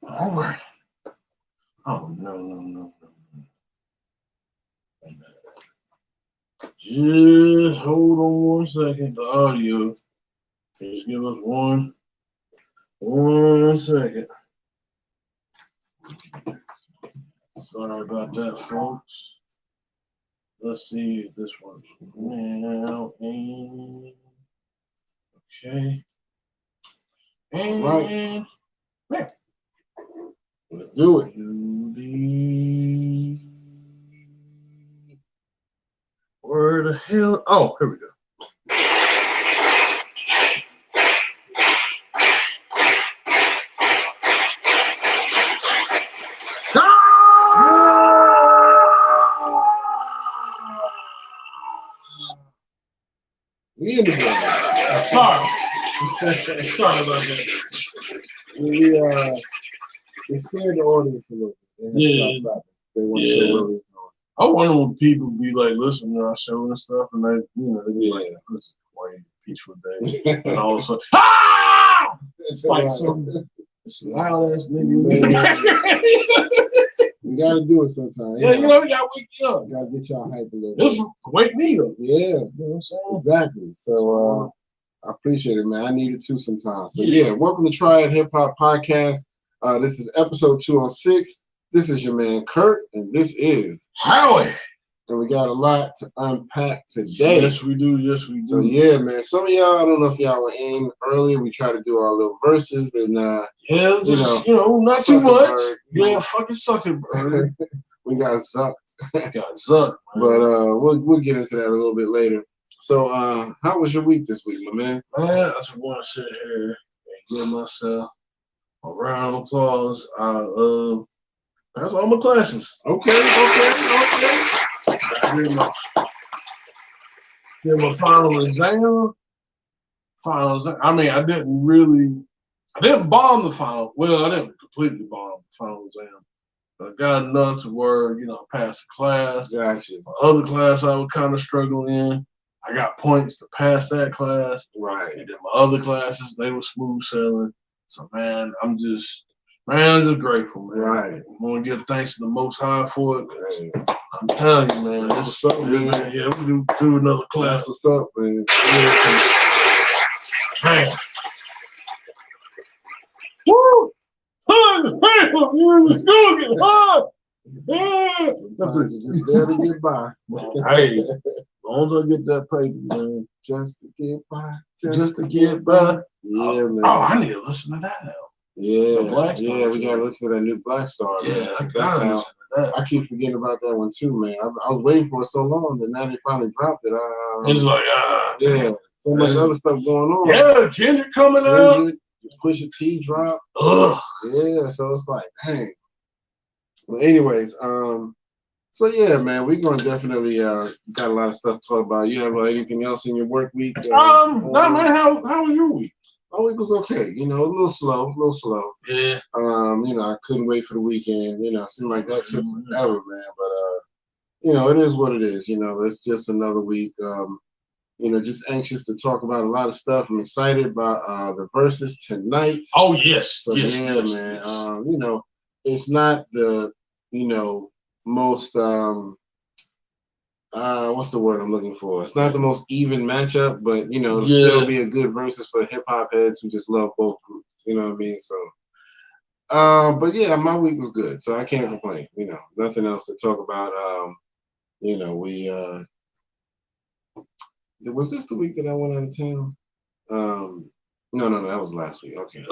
All right. Oh, no. Just hold on 1 second. The audio. Just give us one second. Sorry about that, folks. Let's see if this works now. Okay. And right. Let's do it. Where the hell? Oh, here we go. We in the building. Sorry about that. We scared the audience a little bit. Yeah. They want to show where we're going. I wonder when people be like listening to our show and stuff, and they be like, "This is quiet, peaceful day," and all of a sudden, ah! It's like some loud ass nigga. We gotta do it sometime. Yeah, we gotta wake you up. Gotta get y'all hype a little This bit. wake me up. Yeah, you know what I'm saying? Exactly. So I appreciate it, man. I need it too sometimes. So yeah, welcome to Triad Hip Hop Podcast. This is episode 206. This is your man Kurt, and this is Howie. And we got a lot to unpack today. Yes, we do. So yeah, man. Some of y'all, I don't know if y'all were in earlier. We tried to do our little verses, and not too much. Yeah, fucking sucker bird. We got zucked. Man. But we'll get into that a little bit later. So how was your week this week, my man? Man, I just want to sit here and give myself a round of applause. That's all my classes. Okay. I did my final exam. I mean, I didn't bomb the final. Well, I didn't completely bomb the final exam. But I got enough to where, I passed the class. Gotcha. My other class I was kind of struggling in. I got points to pass that class. Right. And then my other classes, they were smooth sailing. So, man, I'm just grateful, man. Right. I want to give thanks to the Most High for it. I'm telling you, man. What's up, man? Yeah, we do another class. What's up, man? Man. Woo! Let's go get hard. Sometimes you just barely get by. Hey, as long as I get that paper, man. Just to get by. Just to get by. Yeah, man. Oh, I need to listen to that now. Yeah, we gotta listen to that new Black Star. Yeah, man. I gotta listen to that. I keep forgetting about that one too, man. I was waiting for it so long that now they finally dropped it. It's like, so much other stuff going on. Yeah, Kendrick coming out. Pusha T drop. Ugh. Yeah, so it's like, dang. Well, anyways, so yeah, man, we're gonna definitely got a lot of stuff to talk about. You have anything else in your work week? No, man. How was your week? My week was okay. A little slow. Yeah. I couldn't wait for the weekend. It seemed like that took forever, man. But it is what it is. It's just another week. Just anxious to talk about a lot of stuff. I'm excited about the verses tonight. Oh yes. So yes, man. Yes. It's not the most what's the word I'm looking for? It's not the most even matchup, but it'll still be a good versus for hip hop heads who just love both groups. You know what I mean? So but yeah, my week was good, so I can't complain. Nothing else to talk about. We was this the week that I went out of town? No, that was last week. Okay.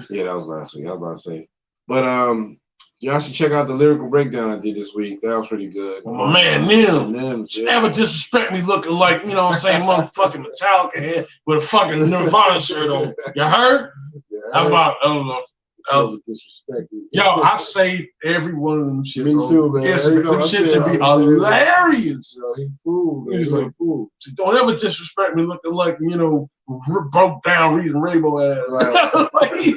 Yeah, that was last week. I was about to say. But y'all should check out the lyrical breakdown I did this week. That was pretty good. Well, my man Nim should never disrespect me looking like, motherfucking Metallica head with a fucking Nirvana shirt on. You heard? Yeah, That's about, I don't know. That was disrespectful. Yo, I saved every one of them shits. Me too, man. Them shits would be hilarious. Yo, he fooled, man. He's like, fool. Don't ever disrespect me looking like, broke down reading Rainbow ass. Right.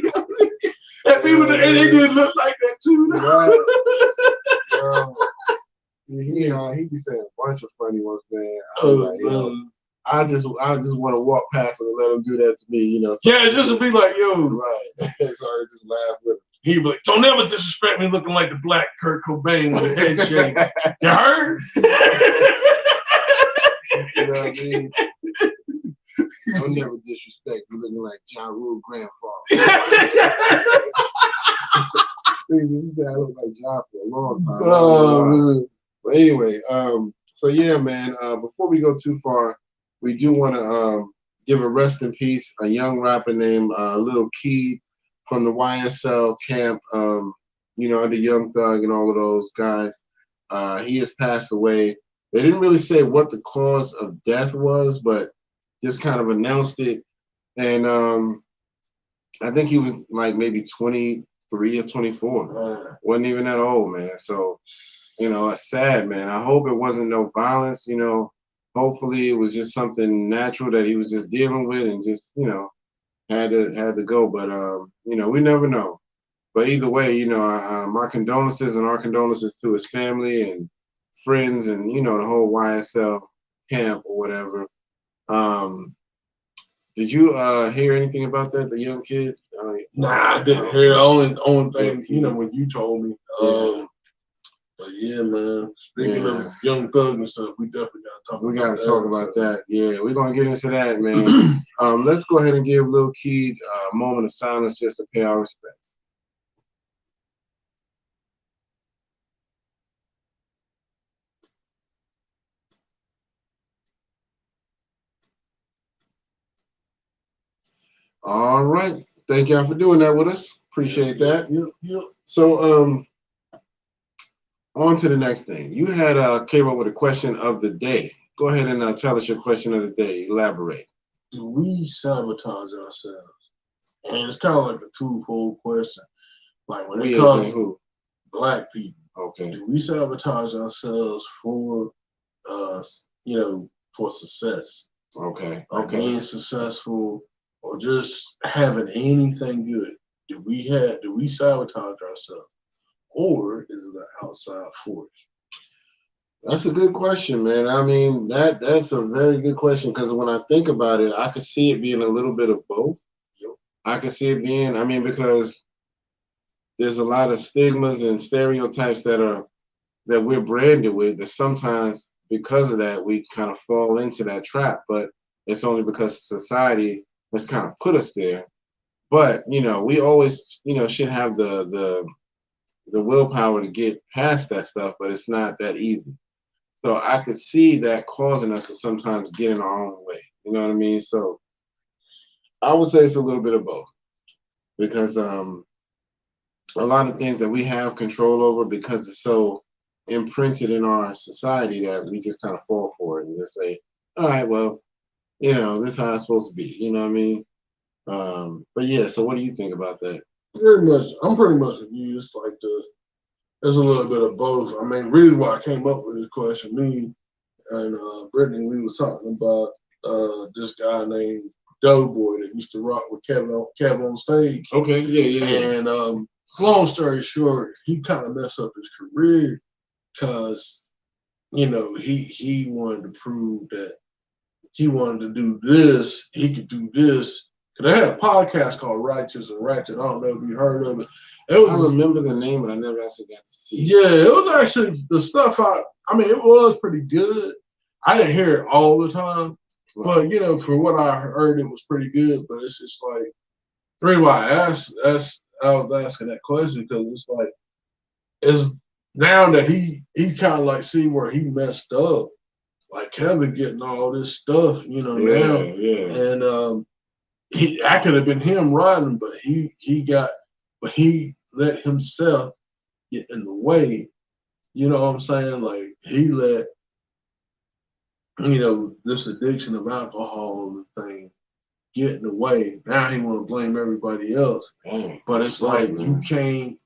And people, and they did look like that too. Right. He be saying a bunch of funny ones, man. I just want to walk past him and let him do that to me, So yeah, just to be like, yo. Right. So I just laugh with him. He'd be like, "Don't ever disrespect me looking like the black Kurt Cobain with a head shake." You heard? You know what I mean? Don't never disrespect me looking like Ja Rule grandfather. This I look like Ja for a long time. Oh, but anyway, so yeah, man. Before we go too far, we do want to give a rest in peace a young rapper named Lil Keed from the YSL camp. You know, under Young Thug and all of those guys. He has passed away. They didn't really say what the cause of death was, but just kind of announced it. And I think he was like maybe 23 or 24. Wasn't even that old, man. So, you know, it's sad, man. I hope it wasn't no violence, you know. Hopefully it was just something natural that he was just dealing with and just, you know, had to go. But, you know, we never know. But either way, you know, my condolences and our condolences to his family and friends and, you know, the whole YSL camp or whatever. Did you hear anything about that, the young kid? Nah, I didn't hear. Only thing, you know, when you told me. But yeah, man. Speaking of Young Thug and stuff, we definitely gotta talk about that. Yeah, we're gonna get into that, man. Let's go ahead and give Lil Keed a moment of silence just to pay our respects. All right. Thank y'all for doing that with us. Appreciate that. Yep. So on to the next thing. You had came up with a question of the day. Go ahead and tell us your question of the day. Elaborate. Do we sabotage ourselves? And it's kind of like a twofold question. Like when it comes to black people, okay, do we sabotage ourselves for you know, for success? Okay. Like being successful or just having anything good. Do we sabotage ourselves? Or is it an outside force? That's a good question, man. I mean, that's a very good question because when I think about it, I could see it being a little bit of both. Yep. I could see it being, I mean, because there's a lot of stigmas and stereotypes that we're branded with that sometimes because of that we kind of fall into that trap, but it's only because society has kind of put us there. But, you know, we always, you know, should have the willpower to get past that stuff, but it's not that easy. So I could see that causing us to sometimes get in our own way. You know what I mean? So I would say it's a little bit of both because a lot of things that we have control over because it's so imprinted in our society that we just kind of fall for it and just say, all right, well, you know, this is how it's supposed to be. You know what I mean? But yeah, so what do you think about that? I'm pretty much with you. It's like there's a little bit of both. I mean, really why I came up with this question, me and Brittany, we was talking about this guy named Doughboy that used to rock with Kevin on stage. Okay, yeah. And long story short, he kind of messed up his career because, you know, he wanted to prove that he wanted to do this, he could do this. Because they had a podcast called Righteous and Ratchet. I don't know if you heard of it. I remember the name, but I never actually got to see it. Yeah, it was actually the stuff I mean, it was pretty good. I didn't hear it all the time. Right. But, you know, for what I heard, it was pretty good. But it's just like, the reason why I was asking that question, because it's like, it's now that he kind of like see where he messed up. Like Kevin getting all this stuff, you know, now. Yeah. And I could have been him riding, but he let himself get in the way. You know what I'm saying? Like he let, you know, this addiction of alcohol thing get in the way. Now he want to blame everybody else. Dang, but it's like you can't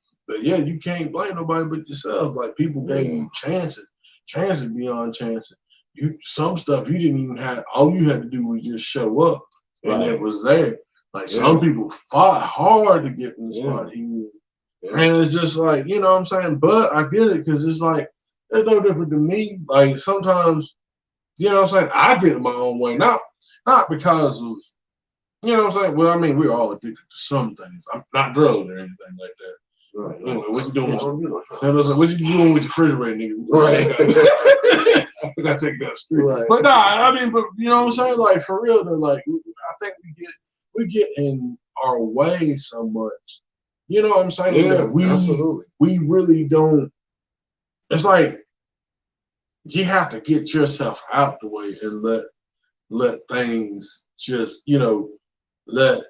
blame nobody but yourself. Like people gave you chances beyond chances. Some stuff you didn't even have. All you had to do was just show up, and it was there. Like some people fought hard to get in the spot he was. And it's just like, you know what I'm saying? But I get it because it's like it's no different than me. Like sometimes, you know what I'm saying? I get in my own way, not because of, you know what I'm saying? Well, I mean, we're all addicted to some things. I'm not drugs or anything like that. Right. Anyway, what you doing? What you doing with your refrigerator, nigga? Right. We gotta take that street. Right. But nah, I mean, but you know what I'm saying? Like for real, though, like I think we get in our way so much. You know what I'm saying? Yeah, that absolutely. We really don't. It's like you have to get yourself out the way and let things just, let,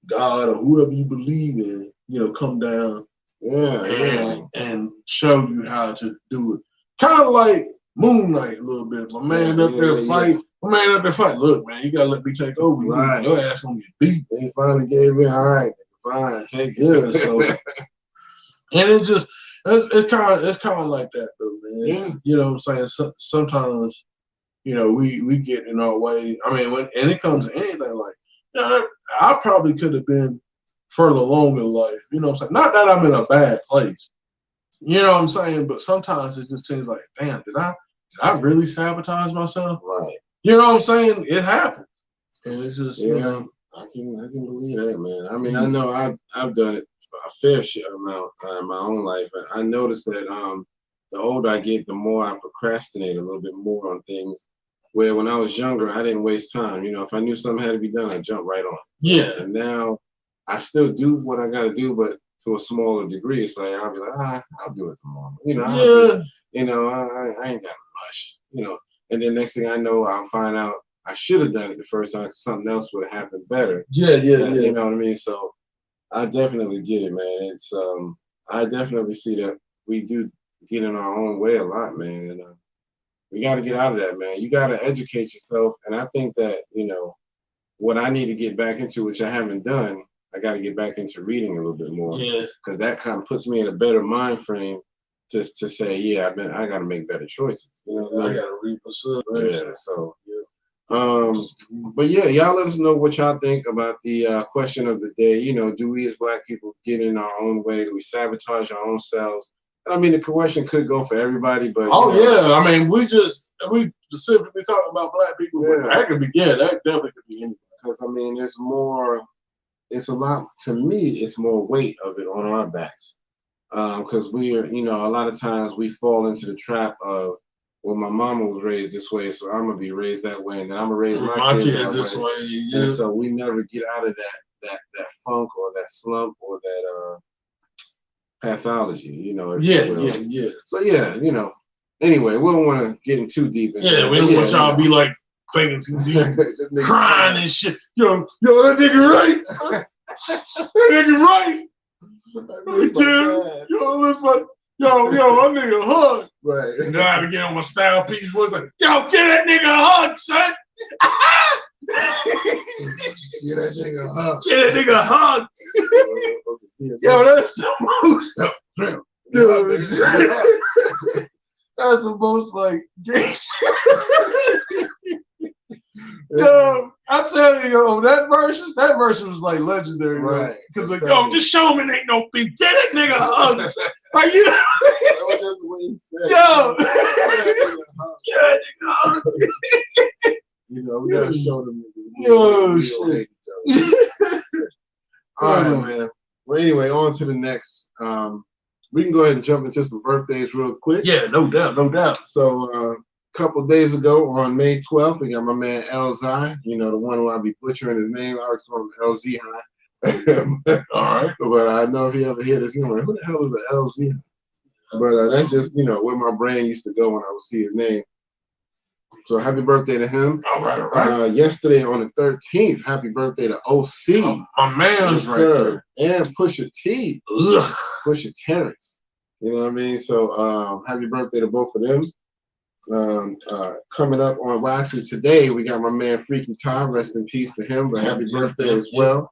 God or whoever you believe in, come down and show you how to do it. Kind of like Moon Knight a little bit. My man up there fight. Look, man, you gotta let me take over. Right. Your ass gonna get beat. They finally gave in. All right, fine, take it. Yeah, so and it's kind of like that though, man. Yeah. You know what I'm saying? Sometimes, we get in our way. I mean, when it comes to anything, like, I probably could have been further along in life. You know what I'm saying? Not that I'm in a bad place. You know what I'm saying? But sometimes it just seems like, damn, did I really sabotage myself? Right. You know what I'm saying? It happened. And it's just, I can believe that, man. I mean, I know I've done it a fair share amount in my own life. I noticed that the older I get, the more I procrastinate a little bit more on things. Where when I was younger, I didn't waste time. If I knew something had to be done, I'd jump right on. Yeah. And now I still do what I got to do, but to a smaller degree. It's like I'll be like, I'll do it tomorrow. I ain't got a rush. And then next thing I know, I'll find out I should have done it the first time. Something else would have happened better. Yeah. You know what I mean? So I definitely get it, man. It's I definitely see that we do get in our own way a lot, man. And we got to get out of that, man. You got to educate yourself. And I think that, what I need to get back into, which I haven't done, I got to get back into reading a little bit more. Yeah. Because that kind of puts me in a better mind frame to say, yeah, I got to make better choices. I got to read for sure. Yeah. So, but yeah, y'all let us know what y'all think about the question of the day. Do we as Black people get in our own way? Do we sabotage our own selves? I mean, the question could go for everybody, but I mean, we specifically talking about Black people. Yeah. But that definitely could be anybody. Because I mean, it's a lot. To me, it's more weight of it on our backs. Because we are, a lot of times we fall into the trap of, well, my mama was raised this way, so I'm gonna be raised that way, and then I'm gonna raise my kids this way. Yeah. And so we never get out of that funk or that slump or that pathology, Yeah. So anyway, we don't want to get in too deep. We don't want y'all to be like thinking too deep, crying and shit. Yo, that nigga right. That nigga right. Yo, I need a hug. Right. And then I had to get on my style piece voice like, yo, get that nigga a hug, son. Get that nigga a hug. Get that nigga a hug. Yo, that's the most. That's the most like gay shit. Yo, I tell you, that verse was like legendary, right? Because like, yo, just show him it ain't no beef. Get that nigga a hug. Like, that was just the way he said. Yo, get that nigga a hug. We gotta show them. Yo, shit. All right, man. Well, anyway, on to the next. We can go ahead and jump into some birthdays real quick. Yeah, no doubt. So, a couple of days ago on May 12th, we got my man LZI, the one who I'll be butchering his name. I always call him LZ High. All right. But I know if he ever hear this, he's like, who the hell is an LZ? But that's just, where my brain used to go when I would see his name. So happy birthday to him. All right. Yesterday on the 13th, happy birthday to OC. My man's right there. And Pusha T. Ugh. Pusha Terrence. You know what I mean? So happy birthday to both of them. Coming up on, actually today, we got my man Freaky Tom. Rest in peace to him, but happy birthday as well.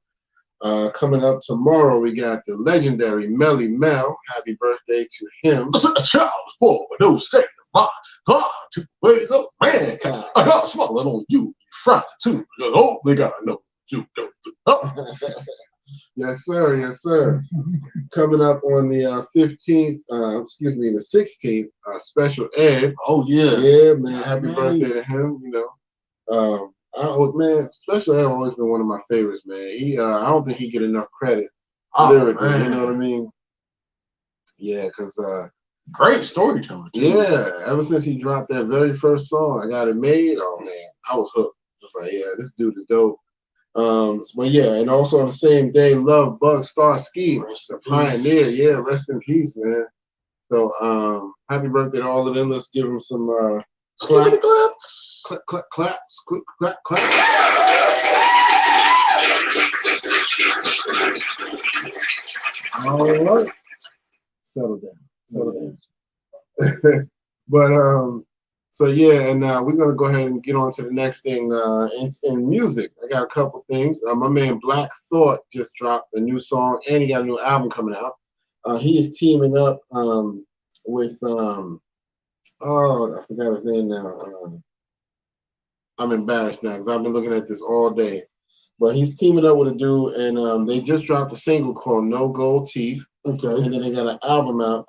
Coming up tomorrow, we got the legendary Melly Mel. Happy birthday to him. A child was born with no state of mind. God, two ways of mankind. I got smiling on you. Friday too. Oh, they got no you go through. Yes, sir. Coming up on the 15th, the 16th, Special Ed. Oh, yeah. Yeah, man. Happy birthday to him, man, Special Ed always been one of my favorites, man. I don't think he get enough credit lyrically, you know what I mean? Yeah, because great storytelling. Yeah, ever since he dropped that very first song, I Got It Made. Oh man, I was hooked. I was like, yeah, this dude is dope. But yeah, and also on the same day, Love Bug Starsky, the pioneer. Yeah, rest in peace, man. So happy birthday to all of them. Let's give them some claps. Claps. Clap. All right. Settle down. But so yeah, and we're gonna go ahead and get on to the next thing in music. I got a couple things. My man Black Thought just dropped a new song, and he got a new album coming out. He is teaming up with oh, I forgot his name now. I'm embarrassed now because I've been looking at this all day. But he's teaming up with a dude, and they just dropped a single called No Gold Teeth. Okay. And then they got an album out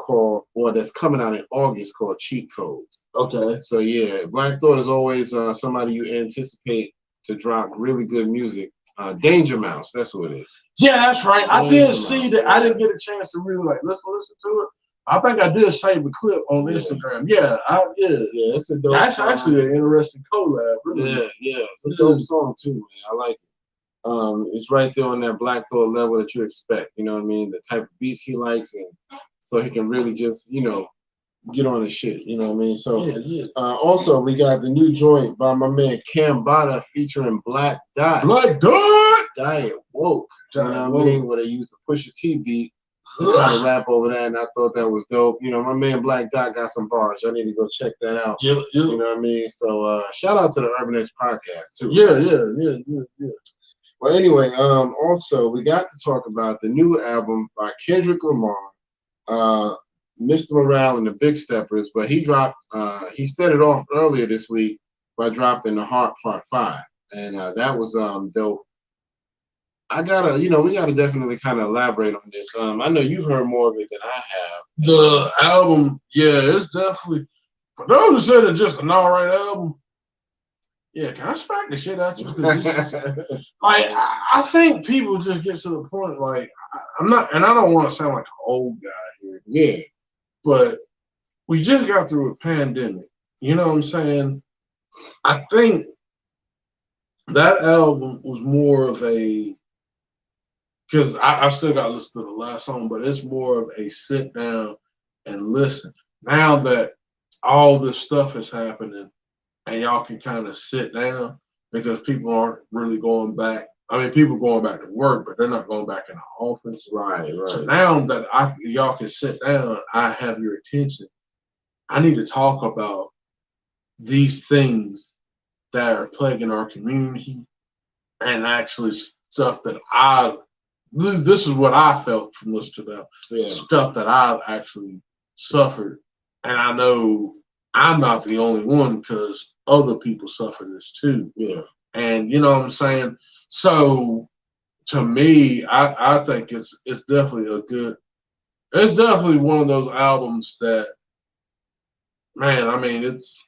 that's coming out in August called Cheat Codes. Okay. So yeah, Black Thought is always somebody you anticipate to drop really good music. Danger Mouse, that's who it is. Yeah, that's right. I did see that. I didn't get a chance to really listen to it. I think I did save a clip on Instagram. Yeah, yeah, it's a dope. That's actually an interesting collab. Really. Yeah, it's a dope song too, man. I like it. It's right there on that Black Thought level that you expect. You know what I mean? The type of beats he likes, and so he can really just get on his shit. You know what I mean? So also we got the new joint by my man Cam Bada featuring Black Dot. Black Dot. Diet Woke. You know what I mean? Where they used to push a T beat to kind of rap over that, and I thought that was dope. You know, my man Black Dot got some bars. I need to go check that out. Yeah. You know what I mean? So shout out to the Urban X Podcast too. Yeah. Well, anyway, also we got to talk about the new album by Kendrick Lamar, Mr. Morale and the Big Steppers. But he set it off earlier this week by dropping The Heart Part 5, and that was dope. We gotta definitely kind of elaborate on this. I know you've heard more of it than I have. The album, it's definitely, for those who said it's just an alright album. Yeah, can I smack the shit out you? I think people just get to the point, I'm not, and I don't want to sound like an old guy here. Yeah. But we just got through a pandemic. You know what I'm saying? I think that album was more of because I still got to listen to the last song, but it's more of a sit down and listen. Now that all this stuff is happening, and y'all can kind of sit down because people aren't really going back. I mean, people going back to work, but they're not going back in the office. Right. So now that y'all can sit down, I have your attention. I need to talk about these things that are plaguing our community, and actually stuff that this is what I felt from listening to that stuff that I've actually suffered, and I know I'm not the only one because other people suffer this too. Yeah. And you know what I'm saying? So to me, I think it's definitely it's definitely one of those albums that, man, I mean, it's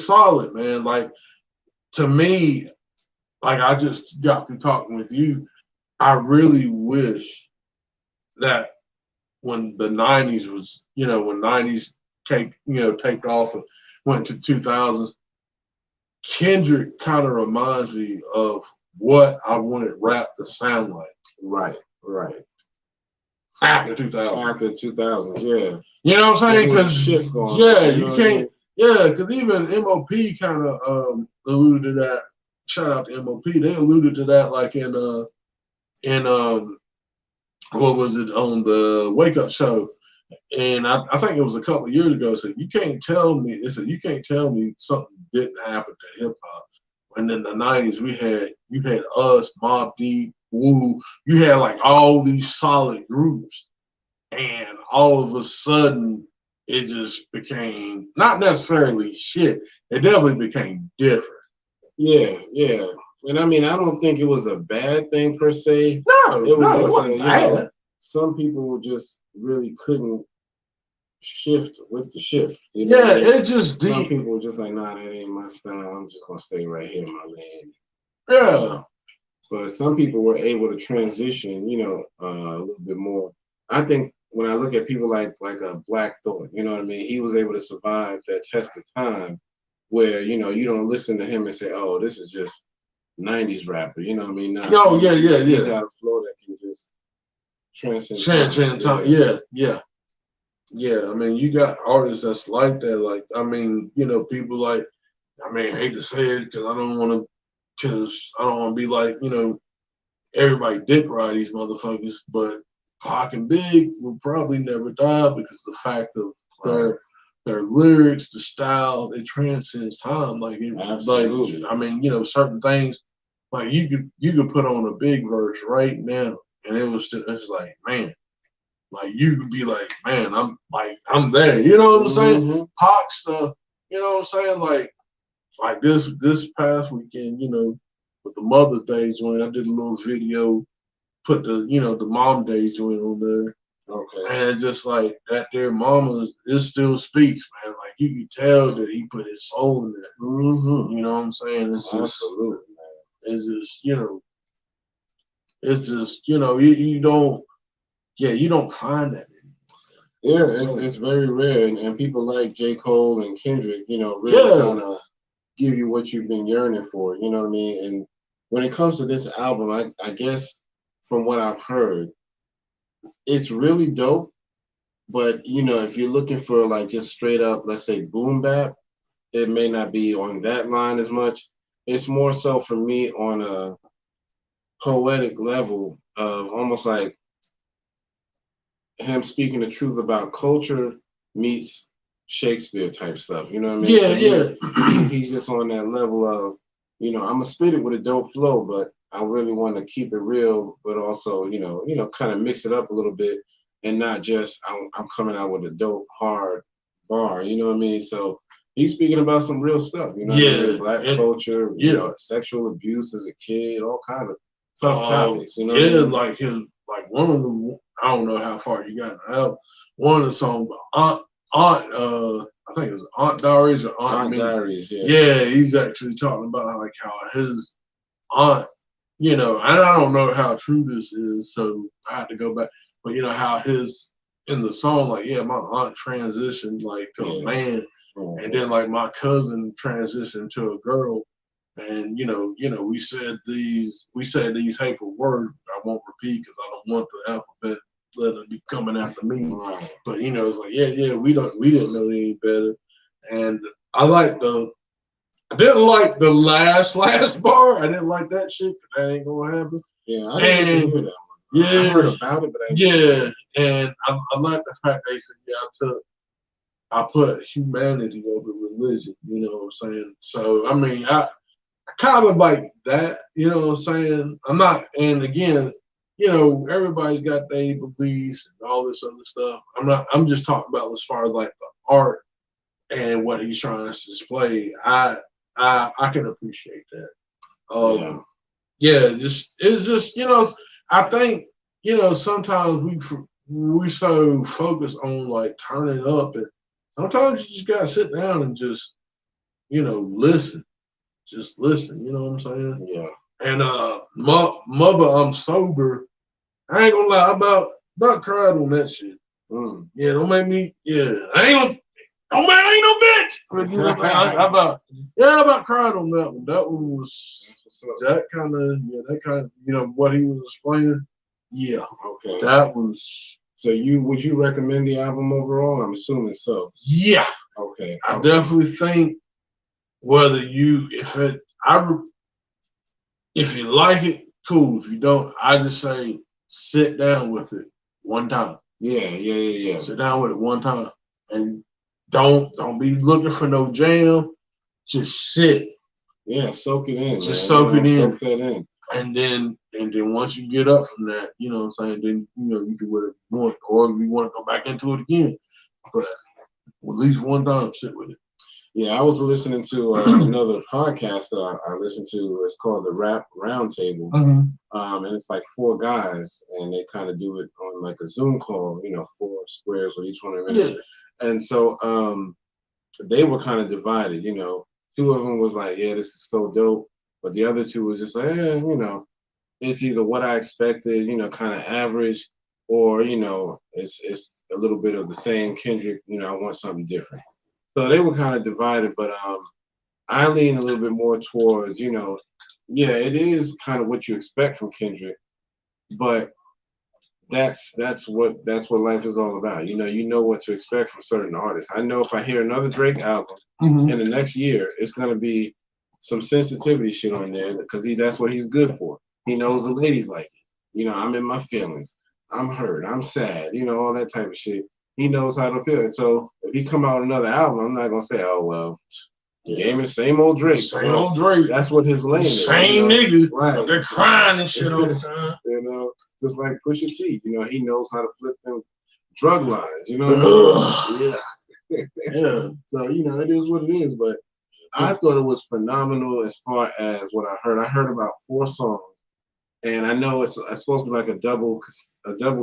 solid, man. Like, to me, like I just got through talking with you, I really wish that when the 90s was, when 90s take off and went to 2000s, Kendrick kind of reminds me of what I wanted rap to sound like. Right. After 2000. After 2000, yeah. You know what I'm saying? Because you can't. Yeah, because even MOP kind of alluded to that. Shout out to MOP. They alluded to that like in what was it on the Wake Up Show. And I think it was a couple of years ago. So you can't tell me. You can't tell me something didn't happen to hip hop. And in the 90s, you had us, Mobb Deep, Wu. You had like all these solid groups, and all of a sudden, it just became not necessarily shit. It definitely became different. Yeah. And I mean, I don't think it was a bad thing per se. No, it wasn't bad. Some people just really couldn't shift with the shift. It just some people were just like, nah, that ain't my style. I'm just gonna stay right here, my man. Yeah. But some people were able to transition, a little bit more. I think when I look at people like a Black Thought, you know what I mean? He was able to survive that test of time where, you know, you don't listen to him and say, oh, this is just 90s rapper, you know what I mean? Nah, he got a flow that can just transcend time. Yeah. I mean, you got artists that's like that. Like, I mean, you know, people like, I mean, I hate to say it because I don't want to be like, you know, everybody dick ride these motherfuckers, but Pac and Big will probably never die because the fact of their lyrics, the style, it transcends time. Like, absolutely. Like, I mean, you know, certain things, like you could put on a Big verse right now, and it's like, man, like you could be like, man, I'm there. You know what I'm saying? Pac stuff, you know what I'm saying? Like this past weekend, you know, with the Mother's Day joint, I did a little video, put the Mom Day joint on there. Okay. And it's just like that there mama, it still speaks, man. Like you can tell that he put his soul in there. Mm-hmm. You know what I'm saying? It's just, absolutely, man. It's just, you don't, you don't find that anymore. Yeah, it's very rare, and people like J. Cole and Kendrick, you know, really kind of give you what you've been yearning for. You know what I mean? And when it comes to this album, I guess from what I've heard, it's really dope. But you know, if you're looking for like just straight up, let's say boom bap, it may not be on that line as much. It's more so for me on a poetic level of almost like him speaking the truth about culture meets Shakespeare type stuff. You know what I mean? Yeah. He's just on that level of, you know, I'm gonna spit it with a dope flow, but I really want to keep it real, but also, you know, kind of mix it up a little bit, and not just I'm coming out with a dope hard bar. You know what I mean? So he's speaking about some real stuff. You know what I mean? Black culture, you know, sexual abuse as a kid, all kinds of tough topics. You know what I mean? like one of the, I don't know how far you got in the album. One of the songs, I think it was Aunt Diaries or Aunt Diaries, yeah, he's actually talking about like how his aunt, you know, and I don't know how true this is, so I had to go back. But you know how his in the song, like, yeah, my aunt transitioned like to a man, and then like my cousin transitioned to a girl, and you know, we said these hateful words. I won't repeat because I don't want the alphabet letter be coming after me. Right. But you know, it's like, we didn't know any better, and I didn't like the last bar. I didn't like that shit. That ain't gonna happen. Yeah, I didn't get to hear that one. Yeah, I heard about it, but and I like the fact they said, I put humanity over religion. You know what I'm saying? So I mean, I kind of like that. You know what I'm saying? I'm not, and again, you know, everybody's got their beliefs and all this other stuff. I'm just talking about as far as like the art and what he's trying to display. I can appreciate that. It's just, you know, I think, you know, sometimes we so focused on like turning up, and sometimes you just gotta sit down and just, you know, listen. Just listen, you know what I'm saying? Yeah. And Mother, I'm Sober. I ain't gonna lie, about cried on that shit. Yeah, don't make me. Yeah, I ain't no bitch. But you know what I'm saying? I about cried on that one. That one was that kind of, you know, what he was explaining. Yeah. Okay. That was. So would you recommend the album overall? I'm assuming so. Yeah. Okay. I definitely think if you like it, cool. If you don't, I just say sit down with it one time. Yeah. Sit down with it one time, and don't be looking for no jam. Just sit. Yeah, soak it in. Just soak it in. Soak that in. And then once you get up from that, you know what I'm saying, then you know you do whatever you want, or if you want to go back into it again. But at least one time, sit with it. Yeah, I was listening to another podcast that I listened to. It's called the Rap Roundtable, and it's like 4 guys, and they kind of do it on like a Zoom call. You know, 4 squares with each one of them. Yeah. And so they were kind of divided. You know, 2 of them was like, "Yeah, this is so dope," but the other 2 was just like, you know, it's either what I expected, you know, kind of average, or it's a little bit of the same Kendrick. I want something different. So they were kind of divided, but I lean a little bit more towards yeah, it is kind of what you expect from Kendrick, but that's what life is all about. You know what to expect from certain artists. I know if I hear another Drake album in the next year, it's gonna be some sensitivity shit on there because that's what he's good for. He knows the ladies like it. I'm in my feelings. I'm hurt. I'm sad. All that type of shit. He knows how to appeal. And so if he come out with another album, I'm not gonna say, oh well, game is same old Drake. Same old Drake. That's what his lane is. Same nigga. Right. They're crying and shit all the time. Just like Pusha T. He knows how to flip them drug lines. Yeah. Yeah. So it is what it is. But I thought it was phenomenal as far as what I heard. I heard about 4 songs, and I know it's supposed to be like a double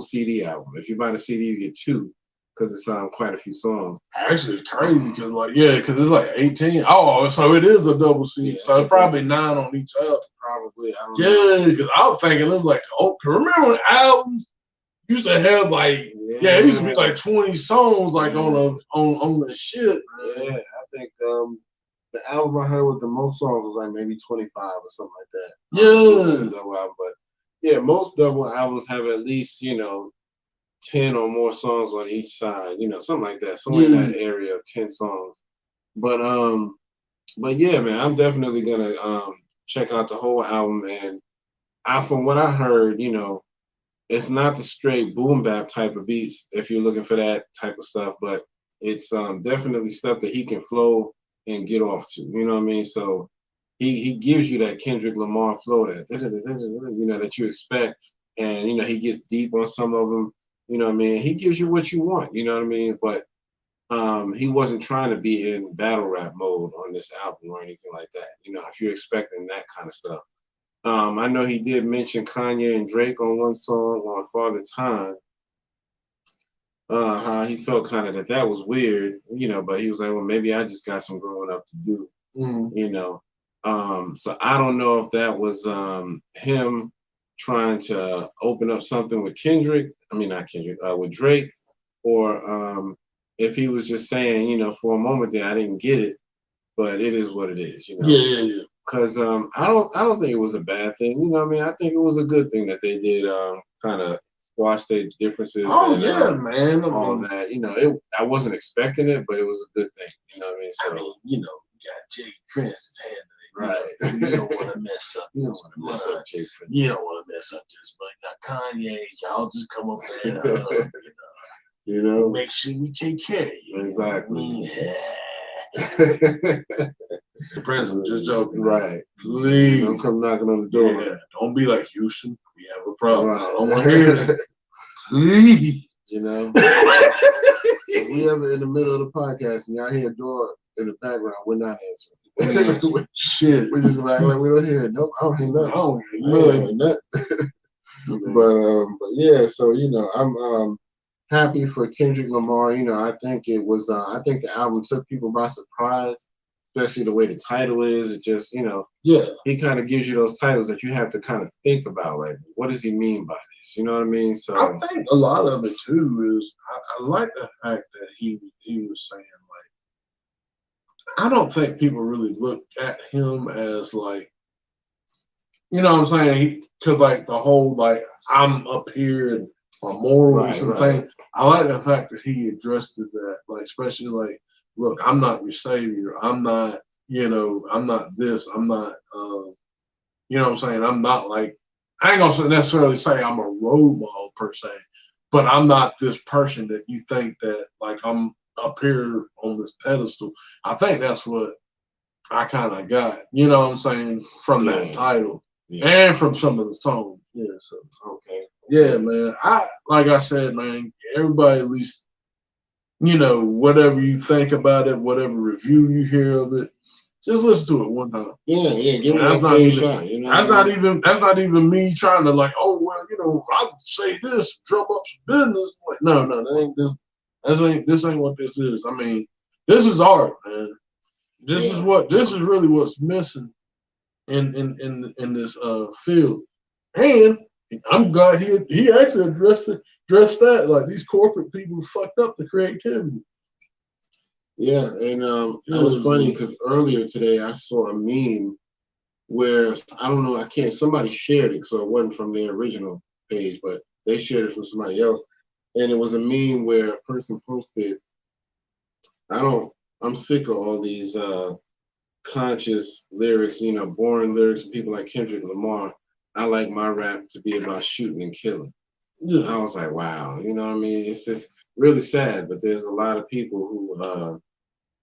CD album. If you buy the CD, you get 2. Because it's quite a few songs. Actually, it's crazy because because it's like 18. Oh, so it is a double CD. Yeah, so it's probably 9 on each album. Probably. I don't know. Because I was thinking it was like, remember when albums used to have like, it used to be like 20 songs like on the shit. Yeah, I think the album I heard with the most songs was like maybe 25 or something like that. Yeah. Double album, but yeah, most double albums have at least 10 or more songs on each side, something like that, somewhere in that area of 10 songs. But yeah, man, I'm definitely gonna check out the whole album. And from what I heard, it's not the straight boom bap type of beats if you're looking for that type of stuff, but it's definitely stuff that he can flow and get off to. You know what I mean? So he gives you that Kendrick Lamar flow that you expect, and he gets deep on some of them. You know what I mean? He gives you what you want, you know what I mean? But he wasn't trying to be in battle rap mode on this album or anything like that. If you're expecting that kind of stuff. I know he did mention Kanye and Drake on one song on Father Time. How he felt kind of that was weird, but he was like, well, maybe I just got some growing up to do, So I don't know if that was him trying to open up something with Kendrick. I mean, not Kendrick, with Drake, or if he was just saying, for a moment there, I didn't get it, but it is what it is, Yeah. Because I don't think it was a bad thing. You know what I mean? I think it was a good thing that they did kind of squash their differences. Oh, and, man. All that. I wasn't expecting it, but it was a good thing. You know what I mean? So, you got Jay Prince's hand. Right. You don't want to mess up. You don't want to mess up Jay Prince. You don't want to mess up this, but now Kanye, y'all just come up there and make sure we take care of you. Exactly. Prince, I'm just joking. Right. Please. Don't come knocking on the door. Yeah. Don't be like Houston. We have a problem. Right. I don't want to hear that. Please. If we ever in the middle of the podcast and y'all hear a door in the background, we're not answering. Shit. We just like we don't hear it. Nope, I don't hear nothing. I don't hear nothing. But yeah, so I'm happy for Kendrick Lamar. I think it was I think the album took people by surprise, especially the way the title is. It just he kind of gives you those titles that you have to kind of think about, like, what does he mean by this? You know what I mean? So I think a lot of it too is I like the fact that he was saying, like, I don't think people really look at him as like, what I'm saying? Because like the whole like I'm up here and my morals and things. I like the fact that he addressed that, like, especially like, look, I'm not your savior. I'm not, I'm not this. I'm not, what I'm saying? I'm not like, I ain't gonna necessarily say I'm a role model per se, but I'm not this person that you think that like I'm up here on this pedestal. I think that's what I kind of got, what I'm saying, from that title and from some of the songs. Yeah, so okay. Yeah, man. Like I said, man, everybody at least, whatever you think about it, whatever review you hear of it, just listen to it one time. Yeah, give it a fair shot. That's not even me trying to like, oh well, I'll say this, drum up some business. Like, no, that ain't this. This ain't what this is. I mean, this is art, man. This is really what's missing in this field. And I'm glad he actually addressed it. address that. Like these corporate people fucked up the creativity. Yeah, and it was funny because earlier today I saw a meme where I don't know, somebody shared it, so it wasn't from their original page, but they shared it from somebody else, and it was a meme where a person posted, I'm sick of all these conscious lyrics, boring lyrics, people like Kendrick Lamar. I like my rap to be about shooting and killing. Yeah. I was like, wow, you know what I mean? It's just really sad, but there's a lot of people who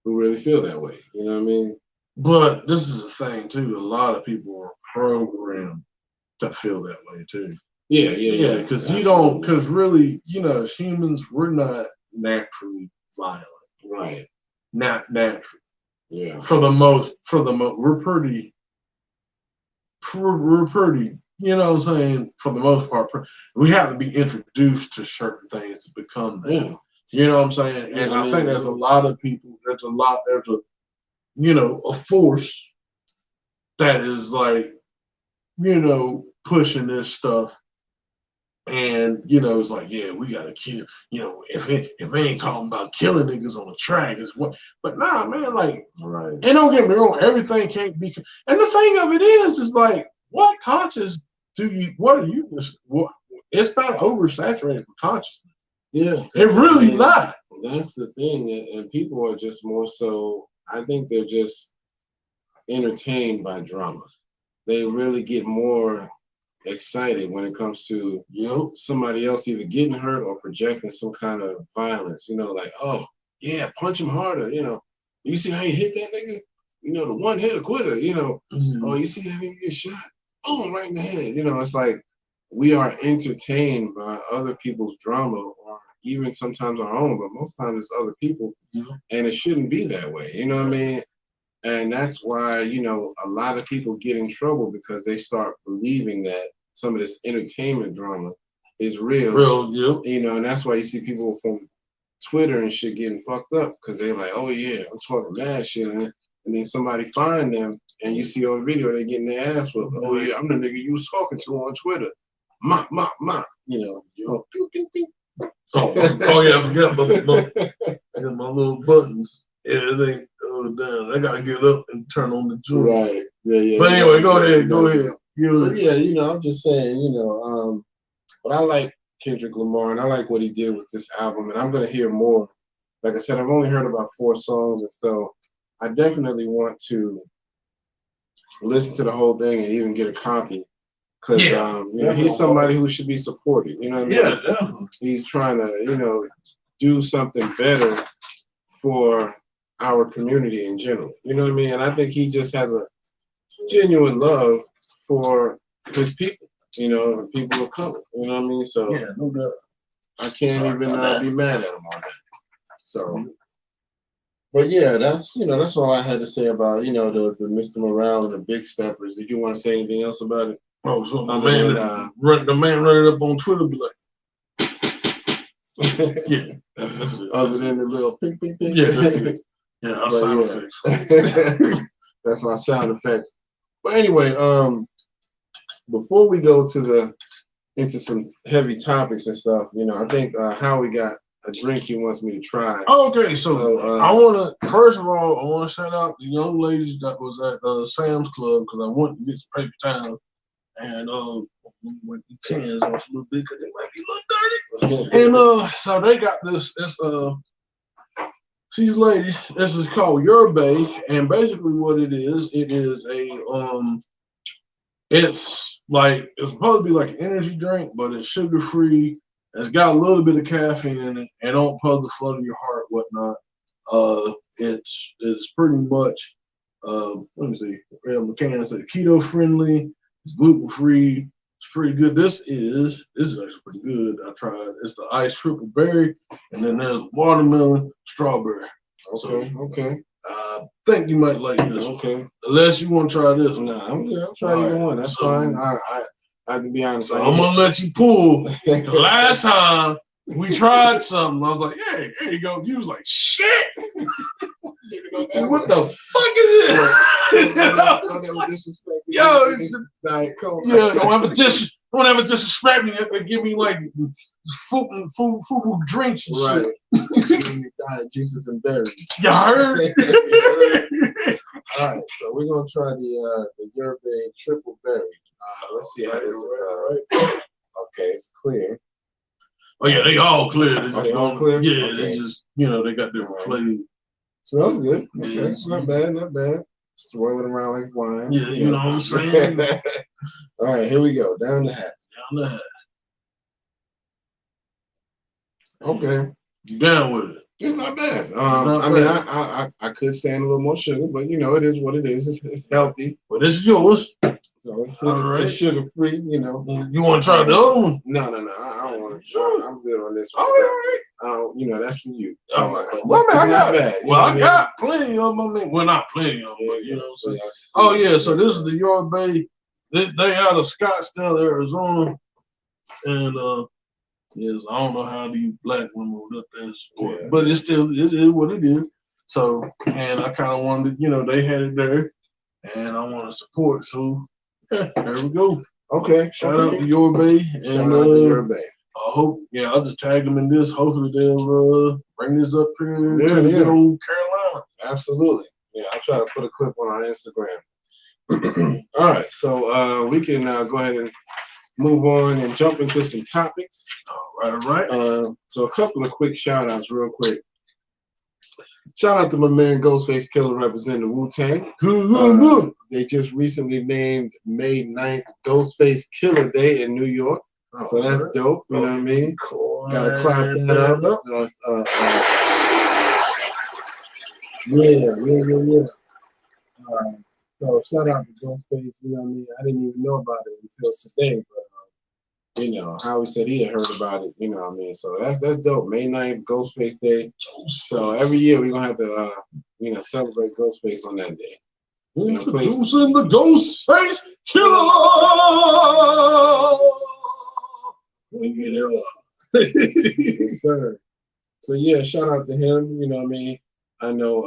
really feel that way. You know what I mean? But this is the thing too. A lot of people are programmed to feel that way too. Yeah. Because because really, as humans, we're not naturally violent. Right. Not naturally. Yeah. For the most, we're pretty. You know what I'm saying? For the most part, we have to be introduced to certain things to become that. Yeah. You know what I'm saying? And I think there's a lot of people. There's a force that is like, pushing this stuff. And, it's like, yeah, we got to kill, if it ain't talking about killing niggas on the track, is what. But nah, man, like, right. And don't get me wrong, everything can't be. And the thing of it is like, what conscious what are you, it's not oversaturated with consciousness. Yeah. It really not. That's the thing. And people are just more so, I think they're just entertained by drama. They really get more excited when it comes to somebody else either getting hurt or projecting some kind of violence. Like, oh yeah, punch him harder. You see how you hit that nigga? The one hit a quitter. Oh, you see how he get shot? Boom, right in the head. It's like we are entertained by other people's drama, or even sometimes our own, but most times it's other people, and it shouldn't be that way. You know what I mean? And that's why, a lot of people get in trouble because they start believing that some of this entertainment drama is real. And that's why you see people from Twitter and shit getting fucked up because they're like, oh yeah, I'm talking mad shit. And then somebody find them and you see on video, they getting their ass whooped. Oh yeah, I'm the nigga you was talking to on Twitter. Ma. Pew, pew, pew. Oh yeah, I forgot my little buttons. Yeah, it ain't down. I gotta get up and turn on the joint. Right. Yeah. But anyway, go ahead. Yeah, I'm just saying, but I like Kendrick Lamar and I like what he did with this album, and I'm gonna hear more. Like I said, I've only heard about 4 songs, and so I definitely want to listen to the whole thing and even get a copy. Because he's somebody who should be supported. You know what I mean? Yeah, definitely. He's trying to, do something better for our community in general. You know what I mean? And I think he just has a genuine love for his people, people of color. You know what I mean? So yeah, no doubt. I can't even be mad at him on that. So, but yeah, that's all I had to say about the Mr. Morale and the Big Steppers. Did you want to say anything else about it? Oh, so the man running up on Twitter be like, yeah, that's it. Other than the little ping, ping, ping. Yeah, that's it. Yeah, our sound effects. That's my sound effects. But anyway, before we go into some heavy topics and stuff, I think Howie got a drink he wants me to try. Okay, so I want to, first of all, shout out the young ladies that was at Sam's Club because I went to get some paper towels and wipe the cans off a little bit because they might be a little dirty. And so they got this these ladies, this is called Your Bay, and basically what it is it's supposed to be like an energy drink, but it's sugar free. It's got a little bit of caffeine in it, and don't puzzle flutter your heart, whatnot. It's pretty much let me see. The can says keto friendly. It's gluten free. It's pretty good. This is actually pretty good. I tried. It's the iced triple berry, and then there's watermelon, strawberry. Okay. I think you might like this. Okay. Unless you want to try this one. Nah, I'm good. I'll try either one. That's fine. I have to be honest. So I'm gonna let you pull. Last time we tried something. I was like, hey, there you go. You was like, shit. What the fuck is this? Yo, don't ever disrespect me. They give me like food drinks and right. shit. Diet juices and berries. You heard? All right, so we're gonna try the Yerba triple berry. Let's see how this is. Okay, it's clear. Oh yeah, they all clear. They all clear. Yeah, okay. they just they got different flavors. Smells good. Okay, Yeah, it's not bad. Swirl it around like wine. Yeah, you know what I'm saying. All right, here we go. Down the hatch. Down the hatch. Okay. You down with it? It's not bad. I mean, I could stand a little more sugar, but it is what it is. It's healthy. But it's yours. So it's sugar free. You want to try the other one? No. I don't want to try. I'm good on this one. All right. That's for you. All right. I got plenty of them. I mean, well, not plenty of them, but you know what I'm saying. Oh yeah. So this is the Yorba. They out of Scottsdale, Arizona, and yes, I don't know how these black women would up there, but it is what it is. So, and I kind of wanted, they had it there, and I want to support. So, yeah, there we go. Okay. Shout out to Yorba, and I hope, I'll just tag them in this. Hopefully, they'll bring this up here to good old Carolina. Absolutely. Yeah, I'll try to put a clip on our Instagram. All right, so we can go ahead and move on and jump into some topics. All right. So a couple of quick shout outs real quick. Shout out to my man Ghostface Killer representing the Wu-Tang. They just recently named May 9th Ghostface Killer Day in New York. So that's dope. You know what I mean? Cool. Gotta clap that up. Yeah. So shout out to Ghostface. You know what I mean? I didn't even know about it until today, but Howie said he had heard about it. You know what I mean? So that's dope. May 9th, Ghostface Day. So every year we're gonna have to celebrate Ghostface on that day. Introducing the Ghostface Killer. Yes, sir. So yeah, shout out to him. You know what I mean? I know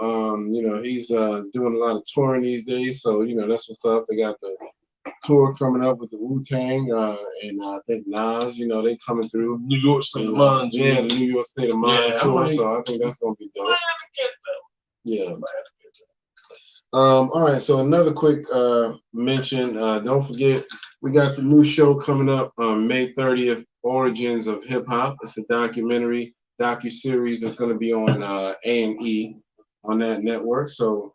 he's doing a lot of touring these days, so that's what's up. They got the tour coming up with the Wu-Tang, and I think Nas, they coming through. New York State of Mind. Yeah, the New York State of Mind tour, so I think that's gonna be dope. Yeah. All right, so another quick mention, don't forget, we got the new show coming up on May 30th, Origins of Hip Hop. It's a docu-series that's going to be on A&E on that network. So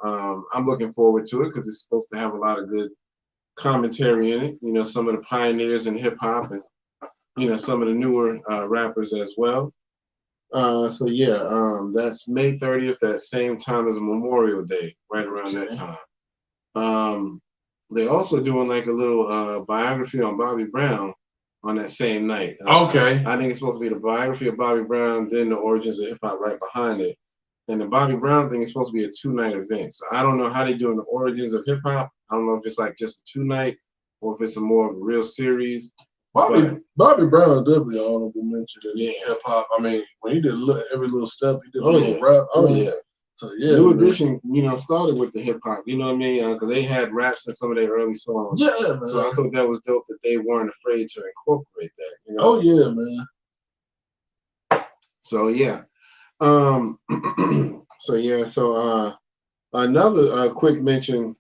I'm looking forward to it because it's supposed to have a lot of good commentary in it. Some of the pioneers in hip hop and, some of the newer rappers as well. So yeah, that's May 30th, that same time as Memorial Day, right around that time. They're also doing like a little biography on Bobby Brown on that same night. Okay. I think it's supposed to be the biography of Bobby Brown, then the Origins of Hip Hop right behind it. And the Bobby Brown thing is supposed to be a 2-night event. So I don't know how they're doing the Origins of Hip Hop. I don't know if it's like just a 2-night or if it's a more of a real series. Bobby Brown is definitely an honorable mention in hip hop. I mean, when he did every little step, he did a little rap. Oh yeah. So yeah. New Edition, started with the hip hop. You know what I mean? Because they had raps in some of their early songs. Yeah, man. So I thought that was dope that they weren't afraid to incorporate that. Oh yeah, man. So yeah. So another quick mention.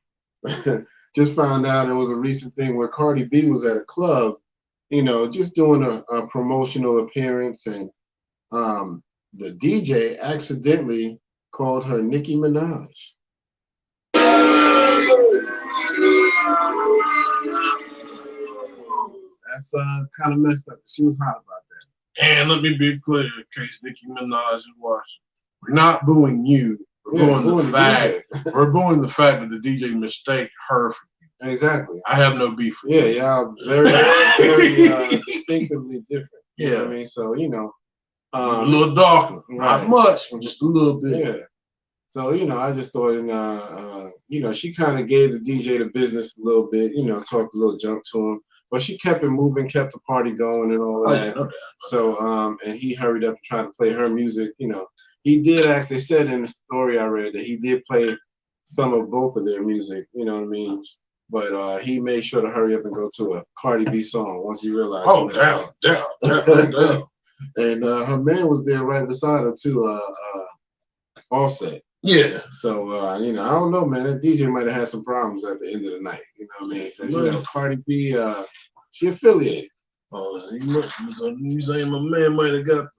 Just found out it was a recent thing where Cardi B was at a club, just doing a promotional appearance, and the DJ accidentally called her Nicki Minaj. That's kind of messed up. She was hot about that. And let me be clear, in case Nicki Minaj is watching, we're not booing you. We're booing the fact. We're booing the fact that the DJ mistaked her for you. Exactly. I have no beef with you. Yeah, very, very distinctively different. You know what I mean? So a little darker, not much, just a little bit. Yeah. So I just thought, she kind of gave the DJ the business a little bit. Talked a little junk to him. but she kept it moving, kept the party going and all of that. Okay. So, and he hurried up to try to play her music. You know, he did actually said in the story I read that he did play some of both of their music. You know what I mean? But he made sure to hurry up and go to a Cardi B song once he realized. Oh, damn. And her man was there right beside her too, Offset. Yeah. So, you know, I don't know, man. That DJ might have had some problems at the end of the night. You know what I mean? Because, you know, Cardi B, she affiliated. Oh, so you saying my man might have got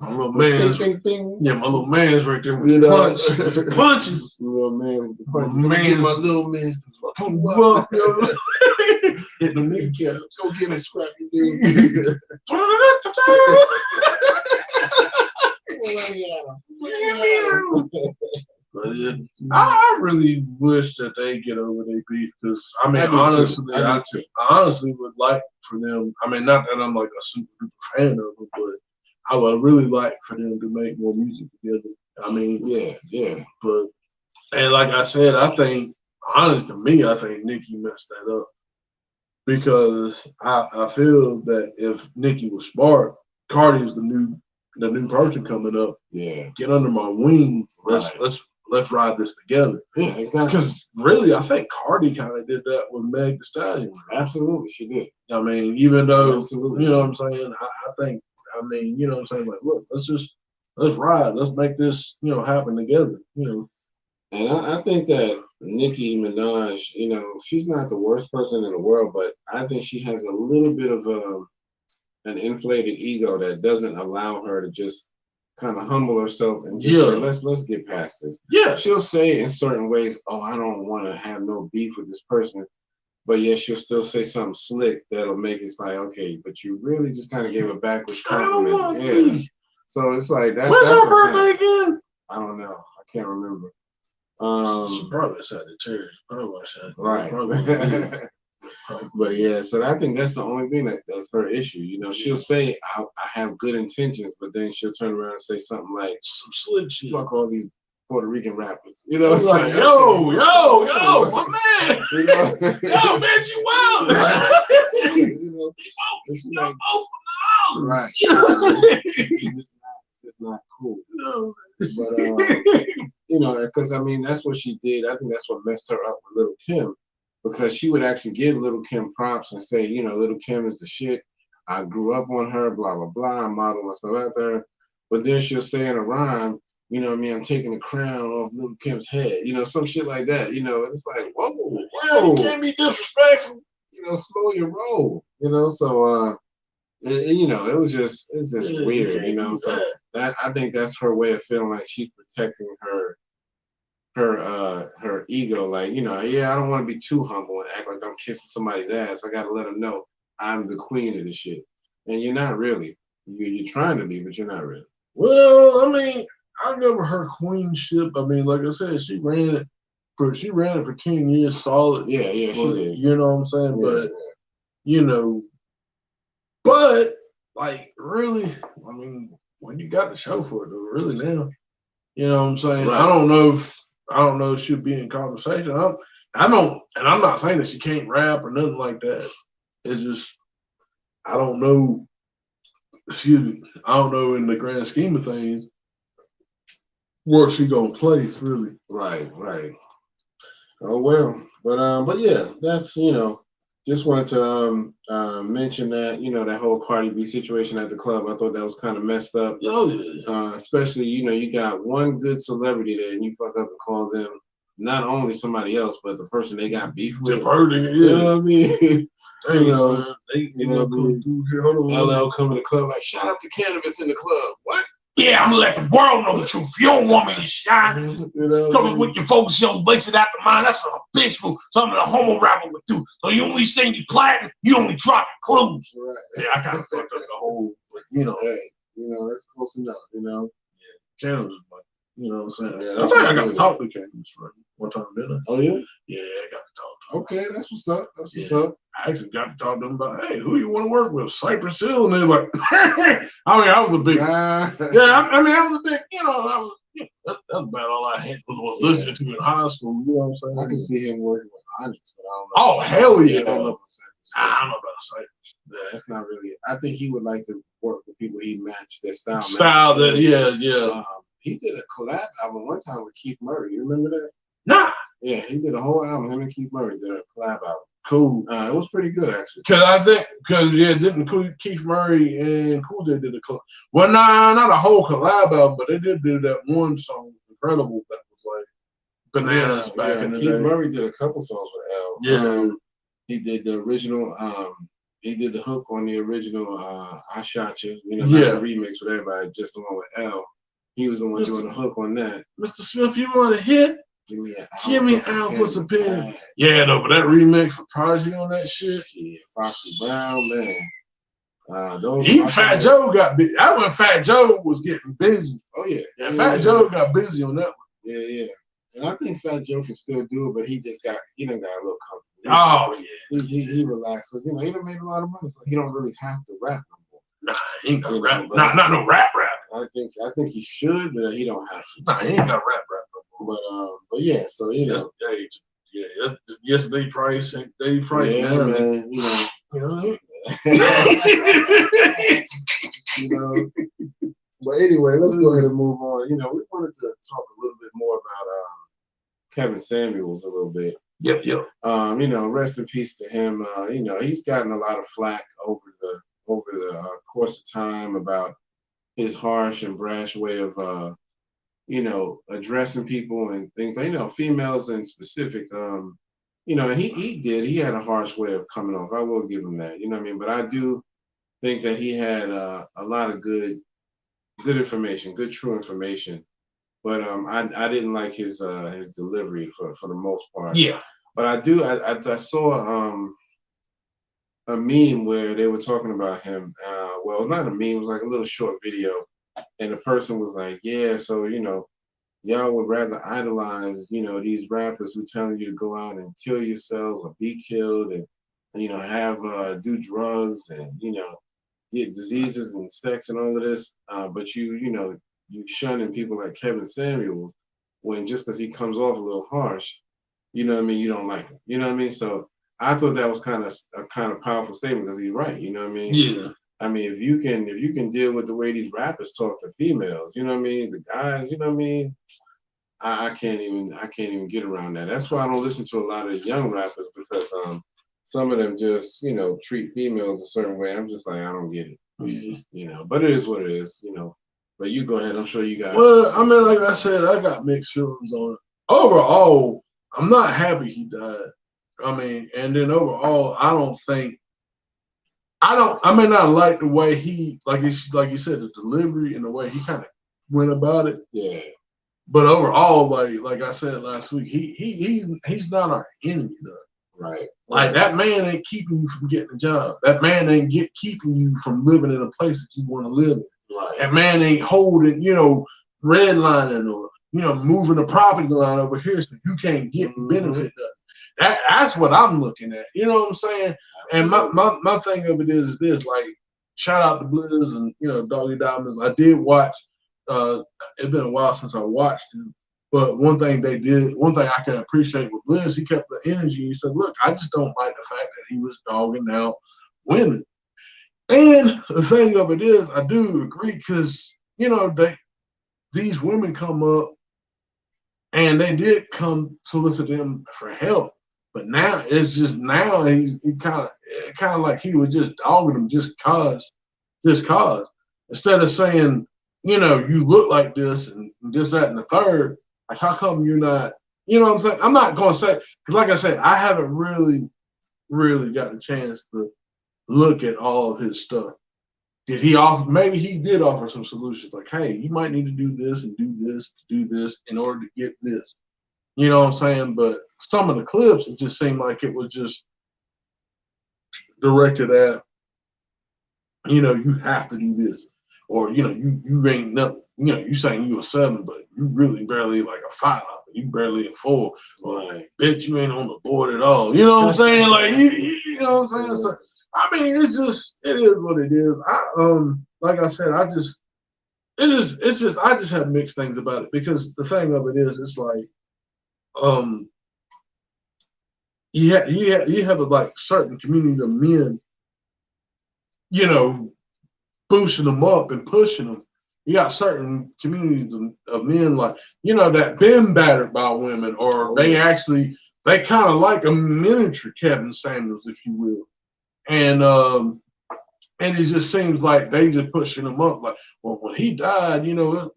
my little man's, bing, bing. Yeah, my little man's right there with the punches. Little man with the punches. My little man's to fucking hit them kneecaps. Go get a scrappy dude. But yeah, I really wish that they get over their beef because I mean, honestly, I honestly would like for them. I mean, not that I'm like a super duper fan of them, but I would really like for them to make more music together. I mean, yeah. But and like I said, I think honest to me, I think Nicki messed that up because I feel that if Nicki was smart, Cardi is the new person coming up. Yeah, get under my wing. Let's ride this together. Yeah, exactly. Because really, I think Cardi kind of did that with Meg Thee Stallion. Absolutely, she did. I mean, even though, Absolutely. You know what I'm saying? I think, I mean, you know what I'm saying? Like, look, let's ride. Let's make this, you know, happen together, you know. And I think that Nicki Minaj, you know, she's not the worst person in the world, but I think she has a little bit of an inflated ego that doesn't allow her to just kind of humble herself and just say, let's get past this. Yeah. She'll say in certain ways, oh, I don't want to have no beef with this person. But yet she'll still say something slick that'll make it like, okay, but you really just kind of gave a backwards compliment. Yeah. So it's like that's when's her birthday again? I don't know. I can't remember. She probably said the Terry. Right. But yeah, so I think that's the only thing that's her issue. You know, she'll say I have good intentions, but then she'll turn around and say something like some slick shit. Fuck all these Puerto Rican rappers. You know, it's like yo, my man. You know? Yo, man, you wild. You know, it's like, right. You know? It's not cool. No. But you know, because I mean that's what she did. I think that's what messed her up with Lil' Kim. Because she would actually give Lil' Kim props and say, you know, Lil' Kim is the shit. I grew up on her, blah, blah, blah. I modeled myself out there. But then she'll say in a rhyme, you know what I mean, I'm taking the crown off Lil' Kim's head. You know, some shit like that. You know, and it's like, whoa. You can't be disrespectful. You know, slow your roll. You know, so, you know, it's just weird, you know. So I think that's her way of feeling like she's protecting her ego, like, you know, I don't want to be too humble and act like I'm kissing somebody's ass. I gotta let them know I'm the queen of the shit. And you're not really. You're trying to be, but you're not really. Well, I mean, I give her queenship. I mean, like I said, she ran it for 10 years solid. Yeah, she did. You know what I'm saying? But you know, but like really, I mean, when you got the show for it, though, really now, you know what I'm saying? Right. I don't know if she'll be in conversation. I don't, and I'm not saying that she can't rap or nothing like that. It's just I don't know. Excuse me. I don't know in the grand scheme of things where she gonna place really. Right. Oh well, but yeah, that's, you know, just wanted to mention that, you know, that whole Cardi B situation at the club. I thought that was kind of messed up. Oh yeah. Especially, you know, you got one good celebrity there and you fuck up and call them not only somebody else, but the person they got beef with. You know what I mean? You know, you know, LL come to the club like, shout out to cannabis in the club. What? Yeah, I'm gonna let the world know the truth. You don't want me to shine. You know, coming with your focus, yo, lace it after mine. That's a bitch move. Something a homo rapper would do. So you only sing you platinum, you only drop clues. Right. Yeah, I kind of fucked up the whole, you know. Hey, you know, that's close enough, you know. Yeah, cannabis, you know what I'm saying? Yeah, I think I got to talk to cannabis one time, didn't I? Oh, yeah? Yeah, I got to talk to them. Okay, that's what's up. That's what's up. I actually got to talk to them about, hey, who you want to work with? Cypress Hill? And they're like, I mean, I was a big, I was a big, you know, That's about all I had was listening to in high school. You know what I'm saying? I can see him working with Onyx, but I don't know. Oh, hell yeah. I don't know about I don't know about Cypress. Yeah, that's not really. I think he would like to work with people he matched their style. Yeah. He did a collab album one time with Keith Murray. You remember that? Nah. Yeah, he did a whole album. Him and Keith Murray did a collab album. Cool. It was pretty good actually. Didn't Keith Murray and Cool J did a collab? Well, not a whole collab album, but they did do that one song, Incredible, that was like bananas back in the day. Keith Murray did a couple songs with L. Yeah. He did the original. He did the hook on the original "I Shot You." You know, not the remix with everybody, just the one with L. He was the one doing the hook on that. Mr. Smith, you want a hit? Give me an ounce for some pen. Yeah, no, but that remix for Prodigy on that shit. Yeah, Foxy Brown, man. Even Fat Joe got busy. That when Fat Joe was getting busy. Oh yeah. Fat Joe got busy on that one. Yeah. And I think Fat Joe can still do it, but he done got a little comfortable. Oh yeah. He relaxed. So, he done made a lot of money, so he don't really have to rap no more. Nah, he ain't gonna rap. Not no rap. I think he should, but he don't have to. Nah, he ain't got rap no more. But yeah, so Yesterday price and day price. Yeah, man. But anyway, let's go ahead and move on. We wanted to talk a little bit more about Kevin Samuels a little bit. Yep. Rest in peace to him. He's gotten a lot of flack over the course of time about his harsh and brash way of addressing people and things like, females in specific. And he had a harsh way of coming off. I will give him that. But I do think that he had a lot of good information, good true information. But I didn't like his delivery for the most part. Yeah. But I saw a meme where they were talking about him. Well, it's not a meme, it was like a little short video. And the person was like, yeah, so, y'all would rather idolize, these rappers who telling you to go out and kill yourselves or be killed and have do drugs and, get diseases and sex and all of this. But you shunning people like Kevin Samuels when just because he comes off a little harsh, you don't like him. You know what I mean? So I thought that was kind of powerful statement because he's right. You know what I mean? Yeah. I mean, if you can deal with the way these rappers talk to females, you know what I mean? The guys, you know what I mean? I can't even get around that. That's why I don't listen to a lot of young rappers because some of them just treat females a certain way. I'm just like, I don't get it. Mm-hmm. But it is what it is. But you go ahead. I'm sure you got. Well, I mean, like I said, I got mixed feelings on it. Overall, I'm not happy he died. I mean, and then overall, I may not like the way he, like you said, the delivery and the way he kind of went about it. Yeah. But overall, like I said last week, he's not our enemy, though. Right. Like that man ain't keeping you from getting a job. That man ain't keeping you from living in a place that you want to live in. Right. That man ain't holding, redlining or moving the property line over here so you can't get benefit of it. That's what I'm looking at. You know what I'm saying? And my thing of it is this, like, shout out to Blizz and Doggy Diamonds. I did watch. It's been a while since I watched him, but one thing I can appreciate with Blizz, he kept the energy. He said, "Look, I just don't like the fact that he was dogging out women." And the thing of it is, I do agree because these women come up and they did come solicit him for help. But now it's just he kind of like he was just dogging them just cause. Instead of saying, you look like this and this, that, and the third, like how come you're not, what I'm saying? I'm not gonna say, because like I said, I haven't really got a chance to look at all of his stuff. Did he offer, maybe he did offer some solutions like, hey, you might need to do this and do this to do this in order to get this. You know what I'm saying? But some of the clips, it just seemed like it was just directed at, you have to do this. Or, you ain't nothing, you saying you a 7, but you really barely like a 5. You barely a 4. Or like, bitch, you ain't on the board at all. You know what I'm saying? Like, you know what I'm saying? So, I mean, it is what it is. Like I said, it's just I just have mixed things about it because the thing of it is, it's like um you have a like certain community of men, you know, boosting them up and pushing them. You got certain communities of men like, you know, that been battered by women, or they kind of like a miniature Kevin Samuels, if you will. And it just seems like they just pushing him up. Like, well, when he died, he was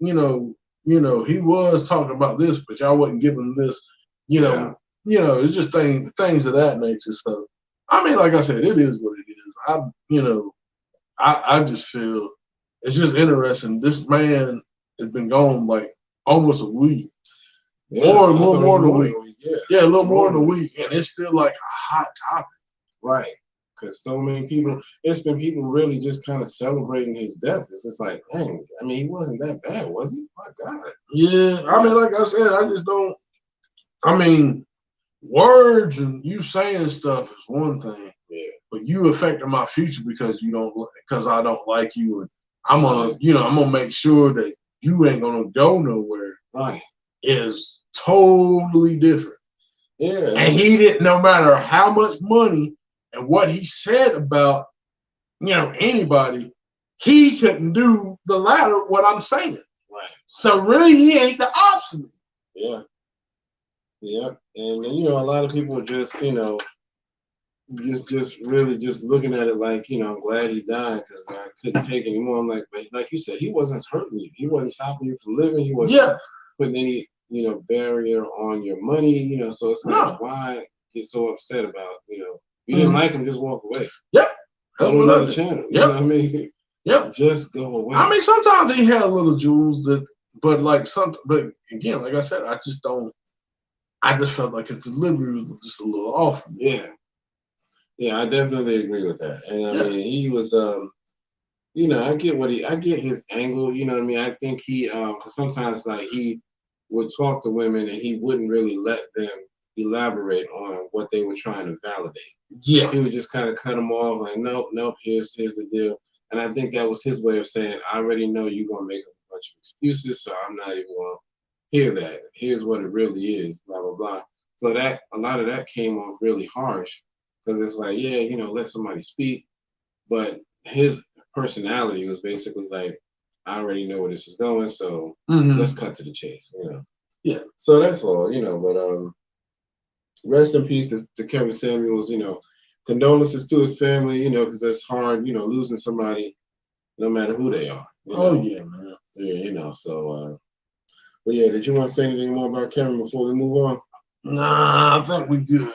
talking about this, but y'all wasn't giving him this, you know, it's just things of that nature. So, I mean, like I said, it is what it is. I just feel it's just interesting. This man has been gone like almost a week, more than a week. Yeah, a little more than a week, and it's still like a hot topic. Right. Because so many people, it's been people really just kind of celebrating his death. It's just like, dang, I mean, he wasn't that bad, was he? My God. Yeah, I mean, like I said, I just don't. I mean, words and you saying stuff is one thing, but you affecting my future because I don't like you, and I'm gonna make sure that you ain't gonna go nowhere. Right. Is totally different. Yeah. And he didn't, no matter how much money and what he said about, anybody, he couldn't do the latter, what I'm saying. Right. So really, he ain't the option. Yeah. Yeah. And a lot of people just, just really just looking at it like, I'm glad he died because I couldn't take anymore. I'm like, but like you said, he wasn't hurting you. He wasn't stopping you from living. He wasn't putting any, barrier on your money, so it's like, why get so upset about, you didn't like him, just walk away. Yep. Go to another channel. You know what I mean? Yep. Just go away. I mean, sometimes he had little jewels but again, like I said, I just felt like his delivery was just a little off. Yeah. Yeah, I definitely agree with that. And I mean, he was, I get his angle, you know what I mean? I think cause sometimes like he would talk to women and he wouldn't really let them elaborate on what they were trying to validate. Yeah. He would just kind of cut them off like, nope, here's the deal. And I think that was his way of saying, I already know you're going to make a bunch of excuses, so I'm not even going to hear that. Here's what it really is, blah, blah, blah. So a lot of that came off really harsh because it's like, let somebody speak. But his personality was basically like, I already know where this is going, so let's cut to the chase, Yeah. So that's all, but rest in peace to Kevin Samuels, condolences to his family, because that's hard, losing somebody no matter who they are. Oh, yeah, man. Yeah, so, but yeah, did you want to say anything more about Kevin before we move on? Nah, I think we're good.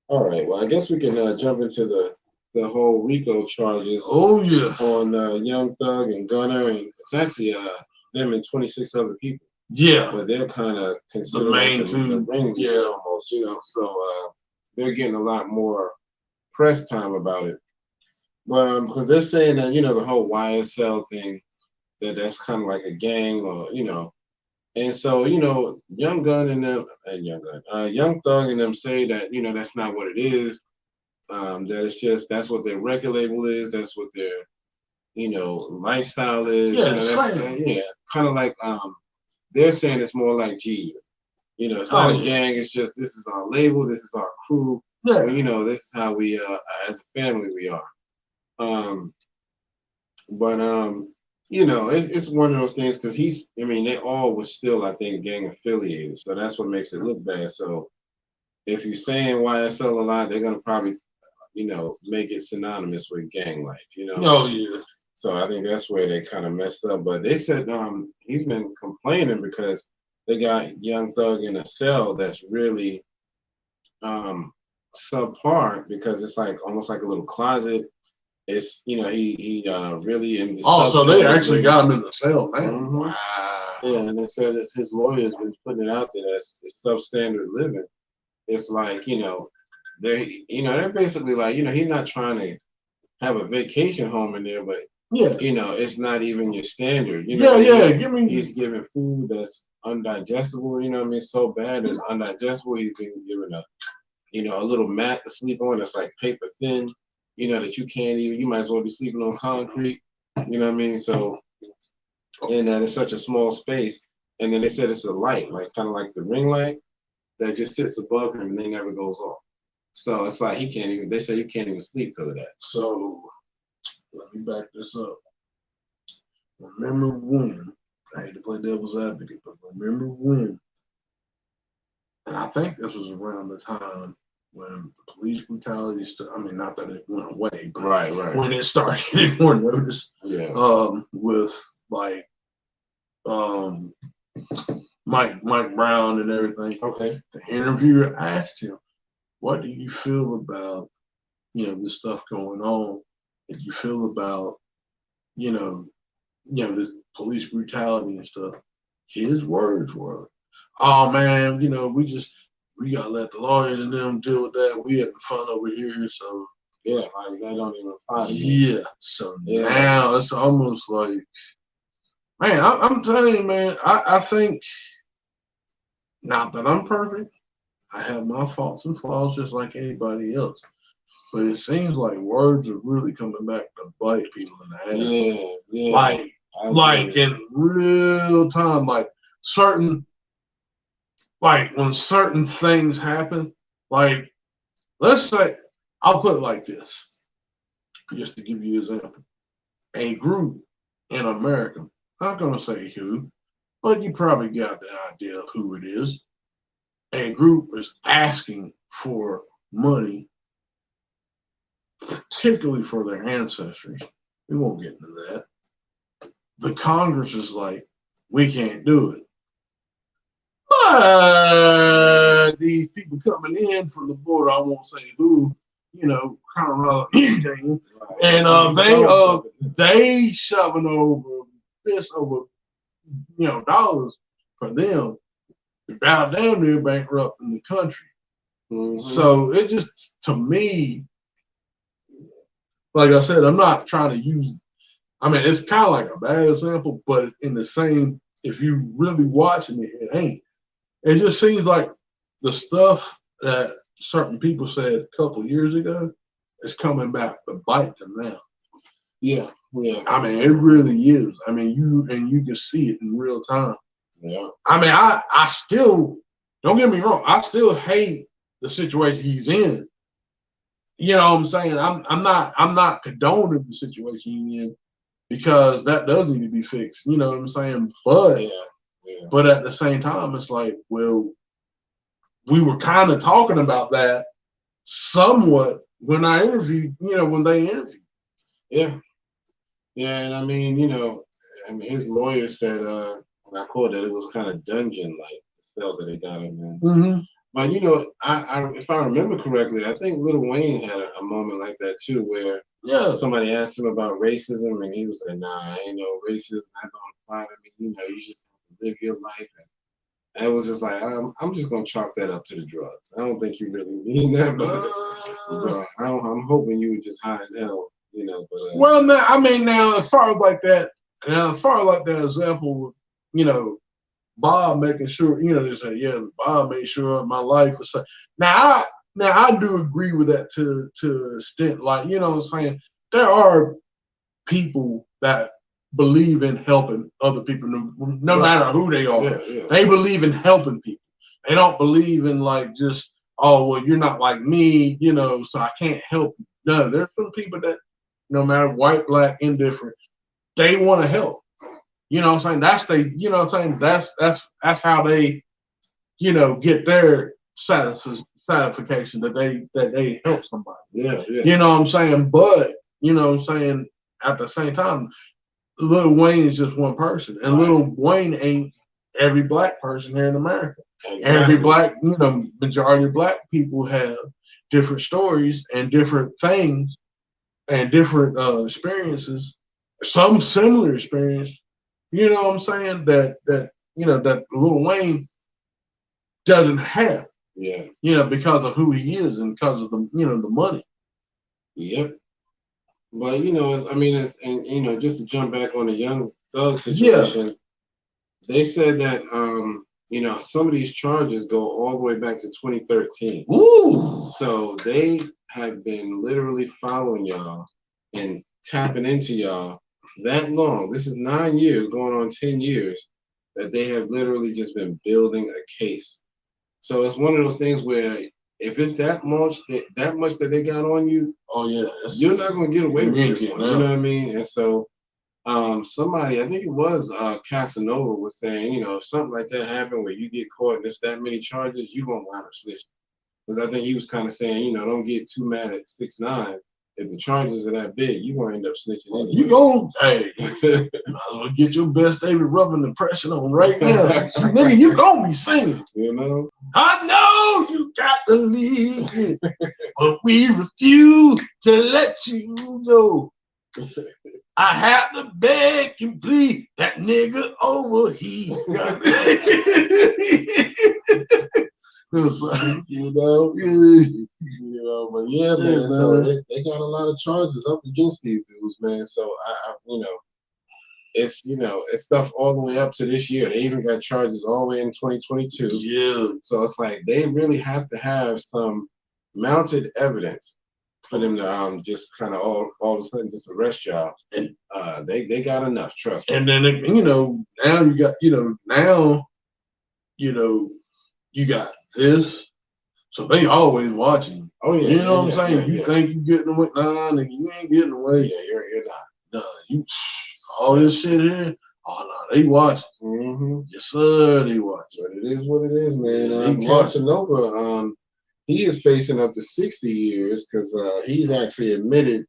All right, well, I guess we can jump into the whole RICO charges. Oh, yeah. On Young Thug and Gunner, and it's actually them and 26 other people. Yeah. But they're kind of considered the ringleaders almost, so they're getting a lot more press time about it. But because they're saying that, the whole YSL thing, that's kind of like a gang or, and so, Young Thug and them say that, that's not what it is. That it's just, that's what their record label is. That's what their, lifestyle is. Yeah, kind of like, they're saying it's more like G. It's not a gang. It's just, this is our label. This is our crew. Yeah. This is how we, as a family, we are. It's one of those things because they all were still, I think, gang affiliated. So that's what makes it look bad. So if you're saying YSL a lot, they're going to probably, make it synonymous with gang life, Oh, yeah. So I think that's where they kind of messed up. But they said he's been complaining because they got Young Thug in a cell that's really subpar because it's like almost like a little closet. It's he really in the so they actually got him in the cell, man. Mm-hmm. Wow. Yeah, and they said it's his lawyer's been putting it out there that's substandard living. It's like they're basically like he's not trying to have a vacation home in there, but it's not even your standard. He's giving food that's undigestible. So bad it's undigestible. He's been given a little mat to sleep on that's like paper thin. That you can't even. You might as well be sleeping on concrete. So and that it's such a small space. And then they said it's a light, like kind of like the ring light that just sits above him and then never goes off. So it's like he can't even. They say he can't even sleep because of that. So let me back this up. Remember when? I hate to play devil's advocate, but remember when? And I think this was around the time when the police brutality I mean, not that it went away, but right. when it started getting more notice. Yeah. With like Mike Brown and everything. Okay. The interviewer asked him, "What do you feel about this stuff going on? Did you feel about this police brutality and stuff?" His words were, "Oh man, we gotta let the lawyers and them deal with that. We having fun over here, so yeah, like that don't even apply to me." Yeah, so now it's almost like, man, I'm telling you, man, I think, not that I'm perfect, I have my faults and flaws just like anybody else, but it seems like words are really coming back to bite people in the ass. Yeah. Like in real time, like when certain things happen, like let's say, I'll put it like this, just to give you an example. A group in America, I'm not gonna say who, but you probably got the idea of who it is. A group is asking for money, particularly for their ancestors. We won't get into that. The Congress is like, we can't do it. But these people coming in from the border, I won't say who, kind of run anything, and they shoving over fists over, dollars for them, about damn near bankrupting the country. Mm-hmm. So it just, to me, like I said, I'm not trying to use. I mean, it's kind of like a bad example, but in the same, if you really watching it, it ain't. It just seems like the stuff that certain people said a couple of years ago is coming back to bite them now. Yeah. I mean, it really is. I mean, you can see it in real time. Yeah. I mean, I still, don't get me wrong, I still hate the situation he's in. You know what I'm saying? I'm not condoning the situation he's in, because that does need to be fixed. You know what I'm saying? But But at the same time, it's like, well, we were kind of talking about that somewhat when I interviewed, when they interviewed. Yeah. Yeah, and I mean, his lawyer said, when I called that it was kind of dungeon-like, the cell that they got him in. Mm-hmm. But, I if I remember correctly, I think Lil Wayne had a moment like that too, where somebody asked him about racism, and he was like, "Nah, I ain't no racism. That don't apply to me. You just have to live your life." And it was just like, I'm just gonna chalk that up to the drugs. I don't think you really mean that, but I'm hoping you were just high as hell, But well, now as far as like that, example, Bob making sure, they say, Bob made sure my life was safe. Now I do agree with that to an extent. Like, what I'm saying? There are people that believe in helping other people, no matter who they are. Yeah. They believe in helping people. They don't believe in like just, oh, well, you're not like me, so I can't help you. No, there's some people that, no matter white, black, indifferent, they want to help. You know what I'm saying? That's how they, get their satisfaction that they help somebody. Yeah. You know what I'm saying? But, at the same time, Lil Wayne is just one person. And Lil Wayne ain't every black person here in America. Exactly. Every black, majority of black people have different stories and different things and different experiences, some similar experience. You know what I'm saying? That Lil Wayne doesn't have. Yeah. Because of who he is and because of the the money. Yep. But just to jump back on the Young Thug situation, they said that some of these charges go all the way back to 2013. Ooh. So they have been literally following y'all and tapping into y'all that long. This is 9 years, going on 10 years, that they have literally just been building a case. So it's one of those things where if it's that much that they got on you, oh yeah, you're not gonna get away with this one. You know what I mean? And so somebody, I think it was Casanova, was saying, if something like that happened where you get caught and it's that many charges, you're gonna wind up snitching. Because I think he was kind of saying, don't get too mad at 6ix9ine. If the charges are that big, you're gonna end up snitching anyway. You gonna, hey, get your best David Rubbin impression on right now. Nigga, you gonna be singing. I know you got the lead, but we refuse to let you go. I have to beg and plead that nigga over here. But yeah, man. So they got a lot of charges up against these dudes, man. So it's stuff all the way up to this year. They even got charges all the way in 2022. Yeah. So it's like they really have to have some mounted evidence for them to just kind of all of a sudden just arrest y'all. And they got enough, trust me. And then now you got you got this. So they always watching. Oh yeah. You know what I'm saying? You think you getting away? Nah, nigga, you ain't getting away. Yeah, you're not. Nah, all this shit here. Oh no, they watching. Mm-hmm. Yes, sir, they watching. But it is what it is, man. Casanova, he is facing up to 60 years because he's actually admitted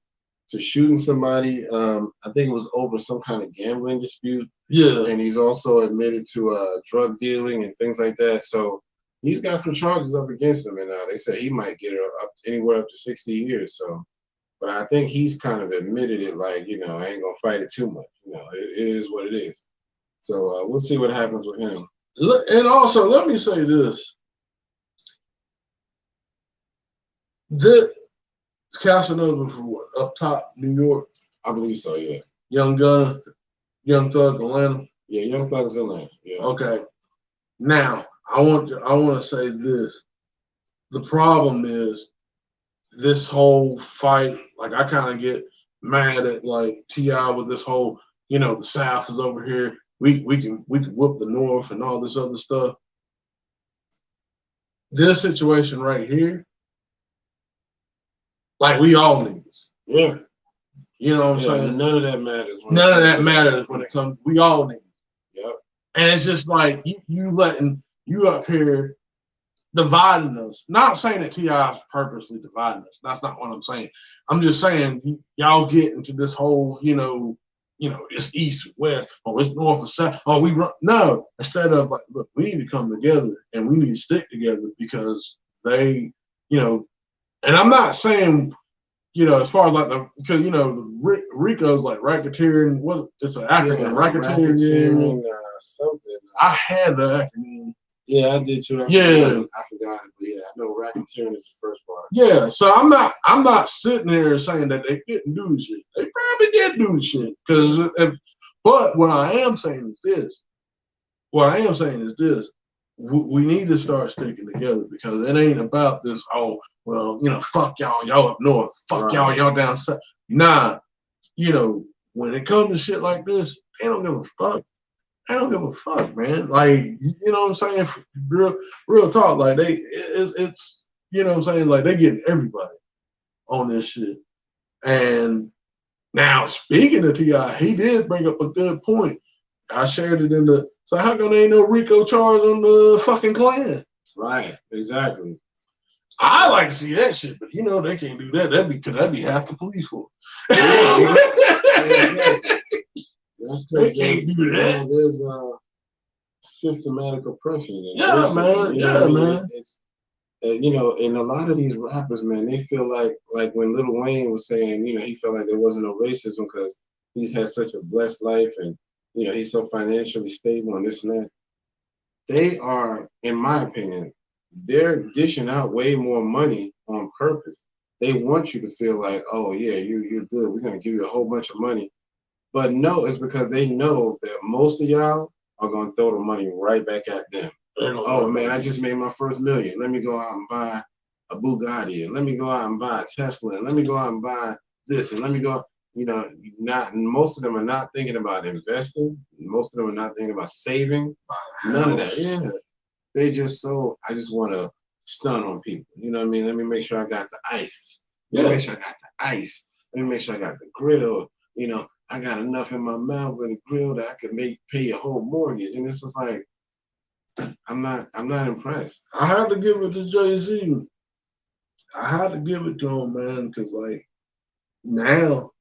to shooting somebody. I think it was over some kind of gambling dispute. Yeah. And he's also admitted to drug dealing and things like that. So he's got some charges up against him, and they said he might get up anywhere up to 60 years. So, but I think he's kind of admitted it, like, I ain't gonna fight it too much. It is what it is. So we'll see what happens with him. And also, let me say this. This Casanova from what? Up top, New York? I believe so, yeah. Young Thug, Atlanta? Yeah, Young Thug is Atlanta. Yeah. Okay. Now, I want to say this. The problem is this whole fight, like I kind of get mad at like T.I. with this whole, the South is over here. We can whoop the North and all this other stuff. This situation right here, like we all niggas. Yeah. You know what I'm saying? None of that matters. None of that matters when it comes. We all niggas. Yep. And it's just like you letting you up here dividing us. Not saying that T.I. is purposely dividing us. That's not what I'm saying. I'm just saying y'all get into this whole, it's east and west, or it's north and south. Oh, we run. No, instead of like, look, we need to come together and we need to stick together because they, and I'm not saying, as far as like because the RICO's like racketeering. What it's an acronym, racketeering. Something. I had the acronym. Yeah, I did too. I forgot it, but yeah, I know racketeering is the first part. Yeah, so I'm not sitting there saying that they didn't do the shit. They probably did do the shit. But what I am saying is this. We need to start sticking together because it ain't about this. Oh, well, fuck y'all up north. Fuck y'all down south. Nah, when it comes to shit like this, they don't give a fuck. I don't give a fuck, man. Like, you know what I'm saying? Real talk. Like it's you know what I'm saying? Like they getting everybody on this shit. And now speaking of T.I., he did bring up a good point. I shared it so how come there ain't no RICO charge on the fucking Klan? Right, exactly. I like to see that shit, but they can't do that. That'd be half the police force. That's because there's systematic oppression. Yeah, man. Man. It's and a lot of these rappers, man, they feel like when Lil Wayne was saying, he felt like there wasn't no racism because he's had such a blessed life and he's so financially stable and this and that. They are, in my opinion, they're dishing out way more money on purpose. They want you to feel like, oh yeah, you're good. We're gonna give you a whole bunch of money. But no, it's because they know that most of y'all are going to throw the money right back at them. Oh, man, I just made my first $1 million. Let me go out and buy a Bugatti. And let me go out and buy a Tesla. And let me go out and buy this. And let me go. most of them are not thinking about investing. Most of them are not thinking about saving. None of that. Yeah. They just I just want to stun on people. You know what I mean? Let me make sure I got the ice. Let me make sure I got the ice. Let me make sure I got the grill. I got enough in my mouth with a grill that I could pay a whole mortgage. And it's just like, I'm not impressed. I had to give it to Jay-Z. I had to give it to him, man, because like now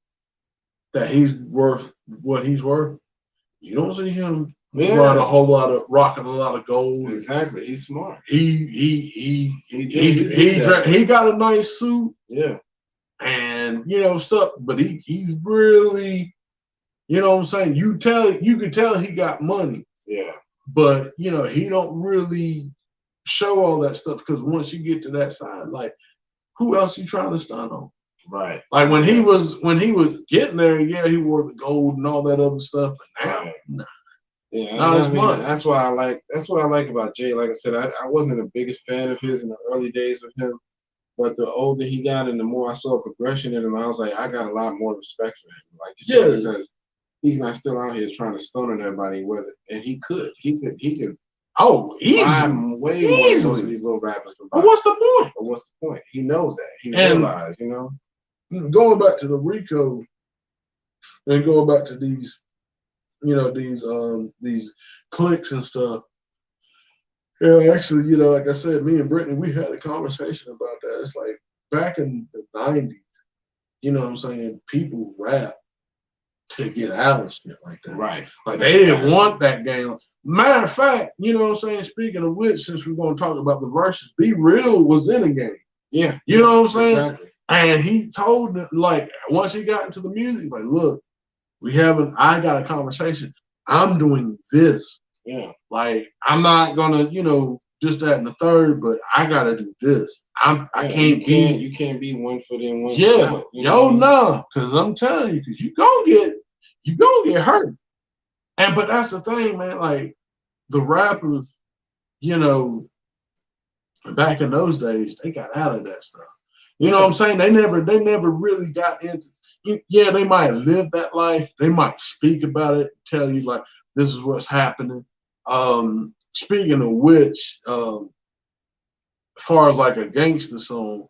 that he's worth what he's worth, you don't see him rocking a lot of gold. Exactly, he's smart. He got a nice suit. Yeah, and stuff, but he's really, what I'm saying. You could tell he got money. Yeah, but he don't really show all that stuff because once you get to that side, like who else you trying to stun on? Right. Like when he was getting there, yeah, he wore the gold and all that other stuff, but now, nah. Yeah, that's what I like about Jay. Like I said, I wasn't the biggest fan of his in the early days of him, but the older he got and the more I saw progression in him, I was like, I got a lot more respect for him. Like you said, because he's not still out here trying to stun on everybody. And he could. Oh, easily. Way more than most of these little rappers. But what's the point? He knows that. He realized, Going back to the Rico and going back to these, these clicks and stuff. Yeah, actually, like I said, me and Brittany, we had a conversation about that. It's like back in the 90s, what I'm saying, people rap to get out of shit like that. Right. Like they didn't want that game. Matter of fact, what I'm saying, speaking of which, since we're going to talk about the verses, Be Real was in the game. Yeah. You know what I'm saying? Exactly. And he told them, like, once he got into the music, like, look, I got a conversation. I'm doing this. Yeah. Like, I'm not gonna, just that and the third, but I gotta do this. You can't be one foot in, one foot out. No, because I'm telling you, because you gonna get hurt. But that's the thing, man. Like the rappers, back in those days, they got out of that stuff. You know what I'm saying? They never really got into. Yeah, they might live that life. They might speak about it, tell you like this is what's happening. Speaking of which, as far as like a gangster song,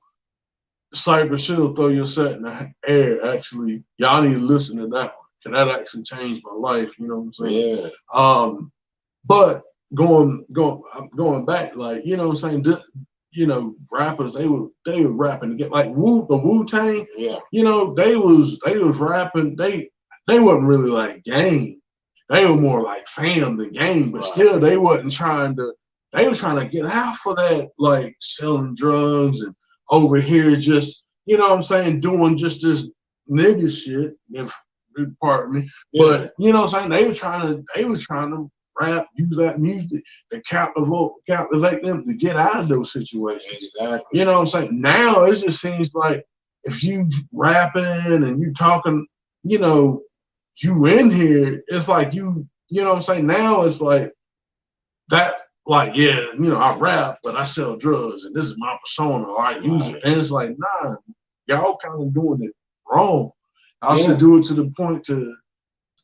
Cypress Hill, Throw Your Set in the Air. Actually, y'all need to listen to that one. And that actually changed my life. You know what I'm saying? Yeah. But going back, like what I'm saying. Rappers they were rapping to get like the Wu-Tang. Yeah. They was rapping. They wasn't really like gang. They were more like fam than gang, but still they wasn't trying to. They were trying to get out for that, like selling drugs and over here just what I'm saying, doing just this nigga shit. If pardon me, but what I'm saying, they were trying to rap, use that music to captivate them to get out of those situations. Exactly. What I'm saying? Now it just seems like if you rapping and you talking, you in here, it's like you know what I'm saying? Now it's like that, like, I rap, but I sell drugs and this is my persona, or I use it. And it's like, nah, y'all kind of doing it wrong. I should do it to the point to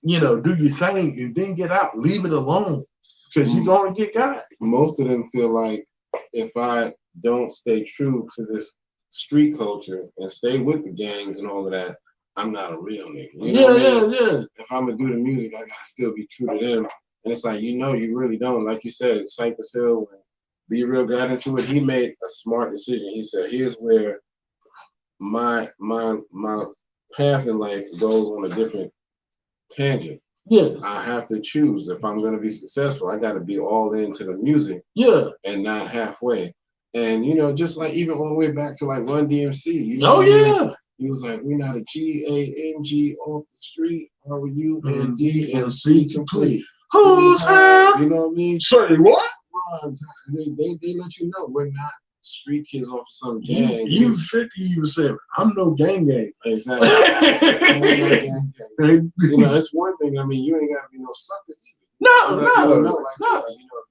do your thing and then get out. Leave it alone because you're going to get got. Most of them feel like if I don't stay true to this street culture and stay with the gangs and all of that, I'm not a real nigga. Yeah. If I'm going to do the music, I got to still be true to them. And it's like, you really don't. Like you said, Cypress Hill, when Be Real got into it, he made a smart decision. He said, here's where my path in life goes on a different tangent. Yeah. I have to choose. If I'm going to be successful, I got to be all into the music. Yeah. And not halfway. And, just like even all the way back to like Run DMC. He was like, we're not a G-A-N-G off the street. R-U-N-D-M-C complete. Who's here? You know what I mean? Say what? They let you know we're not street kids off of some gang. You 50, you said, I'm no gang. Exactly. It's one thing. I mean, you ain't got to be no sucker either. No. If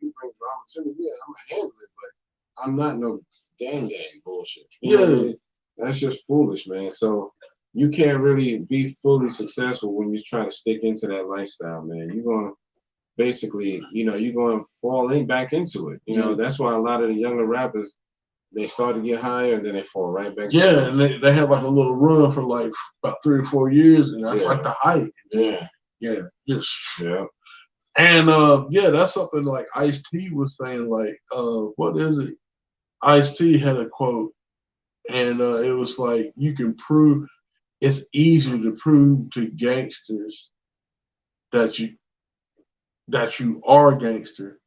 you bring drama to me, I'm going to handle it, but I'm not no gang bullshit. You know what I mean? That's just foolish, man. So you can't really be fully successful when you try to stick into that lifestyle, man. You're going to basically, you're going to fall back into it. That's why a lot of the younger rappers, they start to get higher and then they fall right back. Yeah, and they have like a little run for like about 3 or 4 years, and that's like the height. Yeah. Yeah. And that's something like Ice-T was saying, like, what is it? Ice-T had a quote, and it was like, it's easier to prove to gangsters that you are a gangster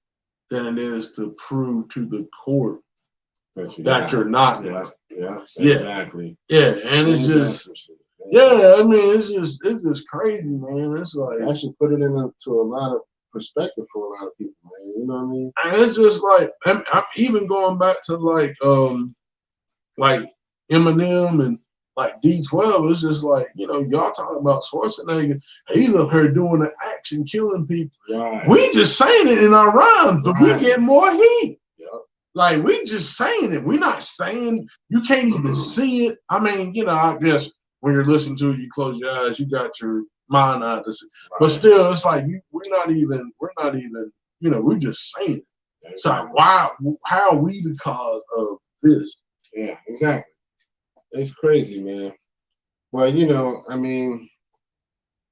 than it is to prove to the court that you're not. Yeah, exactly. Yeah, and it's just, I mean, it's just crazy, man. It's like, I should put it into a lot of perspective for a lot of people, man. You know what I mean? And it's just like, I'm even going back to like Eminem and like D12. It's just like, y'all talking about Schwarzenegger. He's up here doing the action, killing people. Right. We just saying it in our rhymes, but we get more heat. Yep. Like, we just saying it. We're not saying, you can't even see it. I mean, I guess when you're listening to it, you close your eyes, you got your mind out to see. Right. But still, it's like, we're not even, we're just saying it. It's like, how are we the cause of this? Yeah, exactly. It's crazy, man. Well, I mean,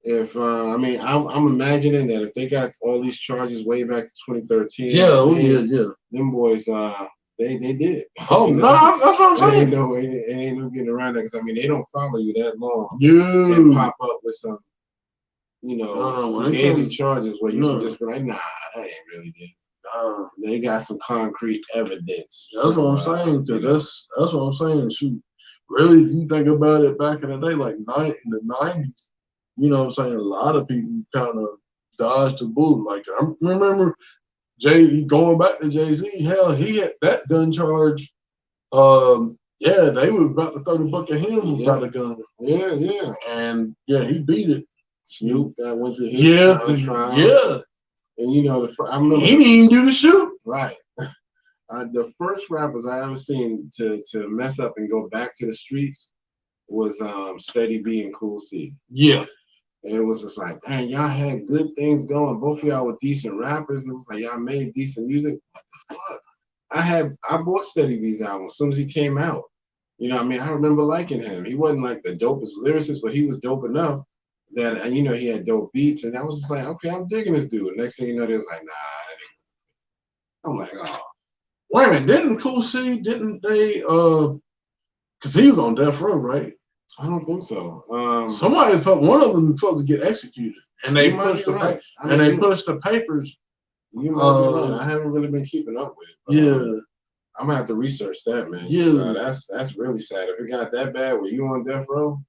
if I'm imagining that if they got all these charges way back to 2013, them boys, they did it. Oh no, that's what I'm saying. Ain't no getting around that, because I mean, they don't follow you that long. You pop up with some, fugazi charges where you can just be like, nah, that ain't really it. They got some concrete evidence. That's what I'm saying. Because that's what I'm saying. Shoot. Really, if you think about it, back in the day, like in the 90s, you know what I'm saying, a lot of people kind of dodged the bullet. Like, I remember going back to Jay-Z, hell, he had that gun charge. They were about to throw the book at him about a gun. Yeah. And, he beat it. Snoop, that went through his trial. Yeah. And, I remember. He didn't even do the shoot. Right. The first rappers I ever seen to mess up and go back to the streets was Steady B and Cool C. Yeah. And it was just like, dang, y'all had good things going. Both of y'all were decent rappers. And it was like, y'all made decent music. What the fuck? I bought Steady B's album as soon as he came out. I remember liking him. He wasn't like the dopest lyricist, but he was dope enough that, he had dope beats. And I was just like, okay, I'm digging this dude. Next thing you know, they was like, nah. I'm like, oh. Wait a minute, didn't Cool C, didn't they, because he was on death row, right? I don't think so. One of them was supposed to get executed, and they pushed the papers. You might be right. I haven't really been keeping up with it. But, I'm gonna have to research that, man. Yeah, that's really sad. If it got that bad, were you on death row?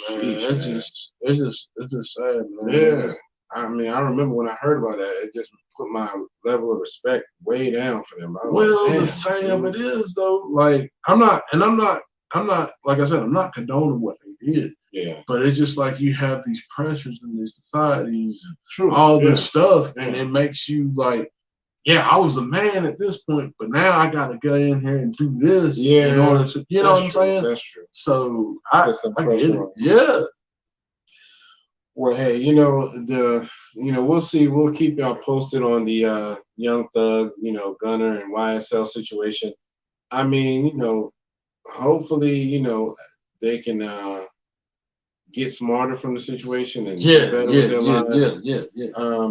Yeah, man. It's just sad, man. Yeah. I remember when I heard about that, it just put my level of respect way down for them. The thing of it is, though, like, I'm not, like I said, I'm not condoning what they did. Yeah. But it's just like you have these pressures in these societies, true, all this stuff, and it makes you like, I was a man at this point, but now I got to go in here and do this. Yeah. In order to, you know what I'm saying? That's true. So I get it. Yeah. Well, hey, we'll see. We'll keep y'all posted on the Young Thug, Gunner and YSL situation. I mean, hopefully, they can get smarter from the situation and get better with their lives. Yeah.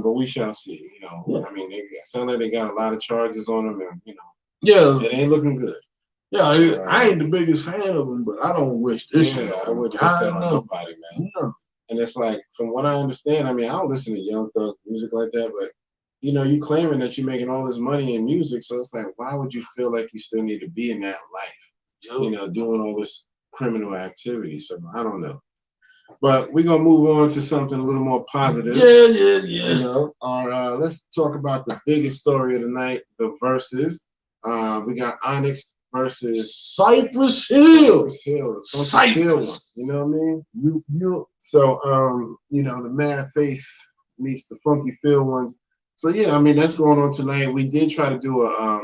But we shall see. I mean, it sounds like they got a lot of charges on them, and it ain't looking good. Yeah, I ain't the biggest fan of them, but I don't wish this shit. I wouldn't wish that on nobody, man. No. And it's like, from what I understand, I mean, I don't listen to Young Thug music like that, but, you claiming that you're making all this money in music, so it's like, why would you feel like you still need to be in that life, doing all this criminal activity? So, I don't know. But we're going to move on to something a little more positive. Yeah. Let's talk about the biggest story of the night, the verses. We got Onyx versus Cypress Hill. Cypress. You know what I mean? So, the Mad Face meets the Funky Phil ones. So, that's going on tonight. We did try to do a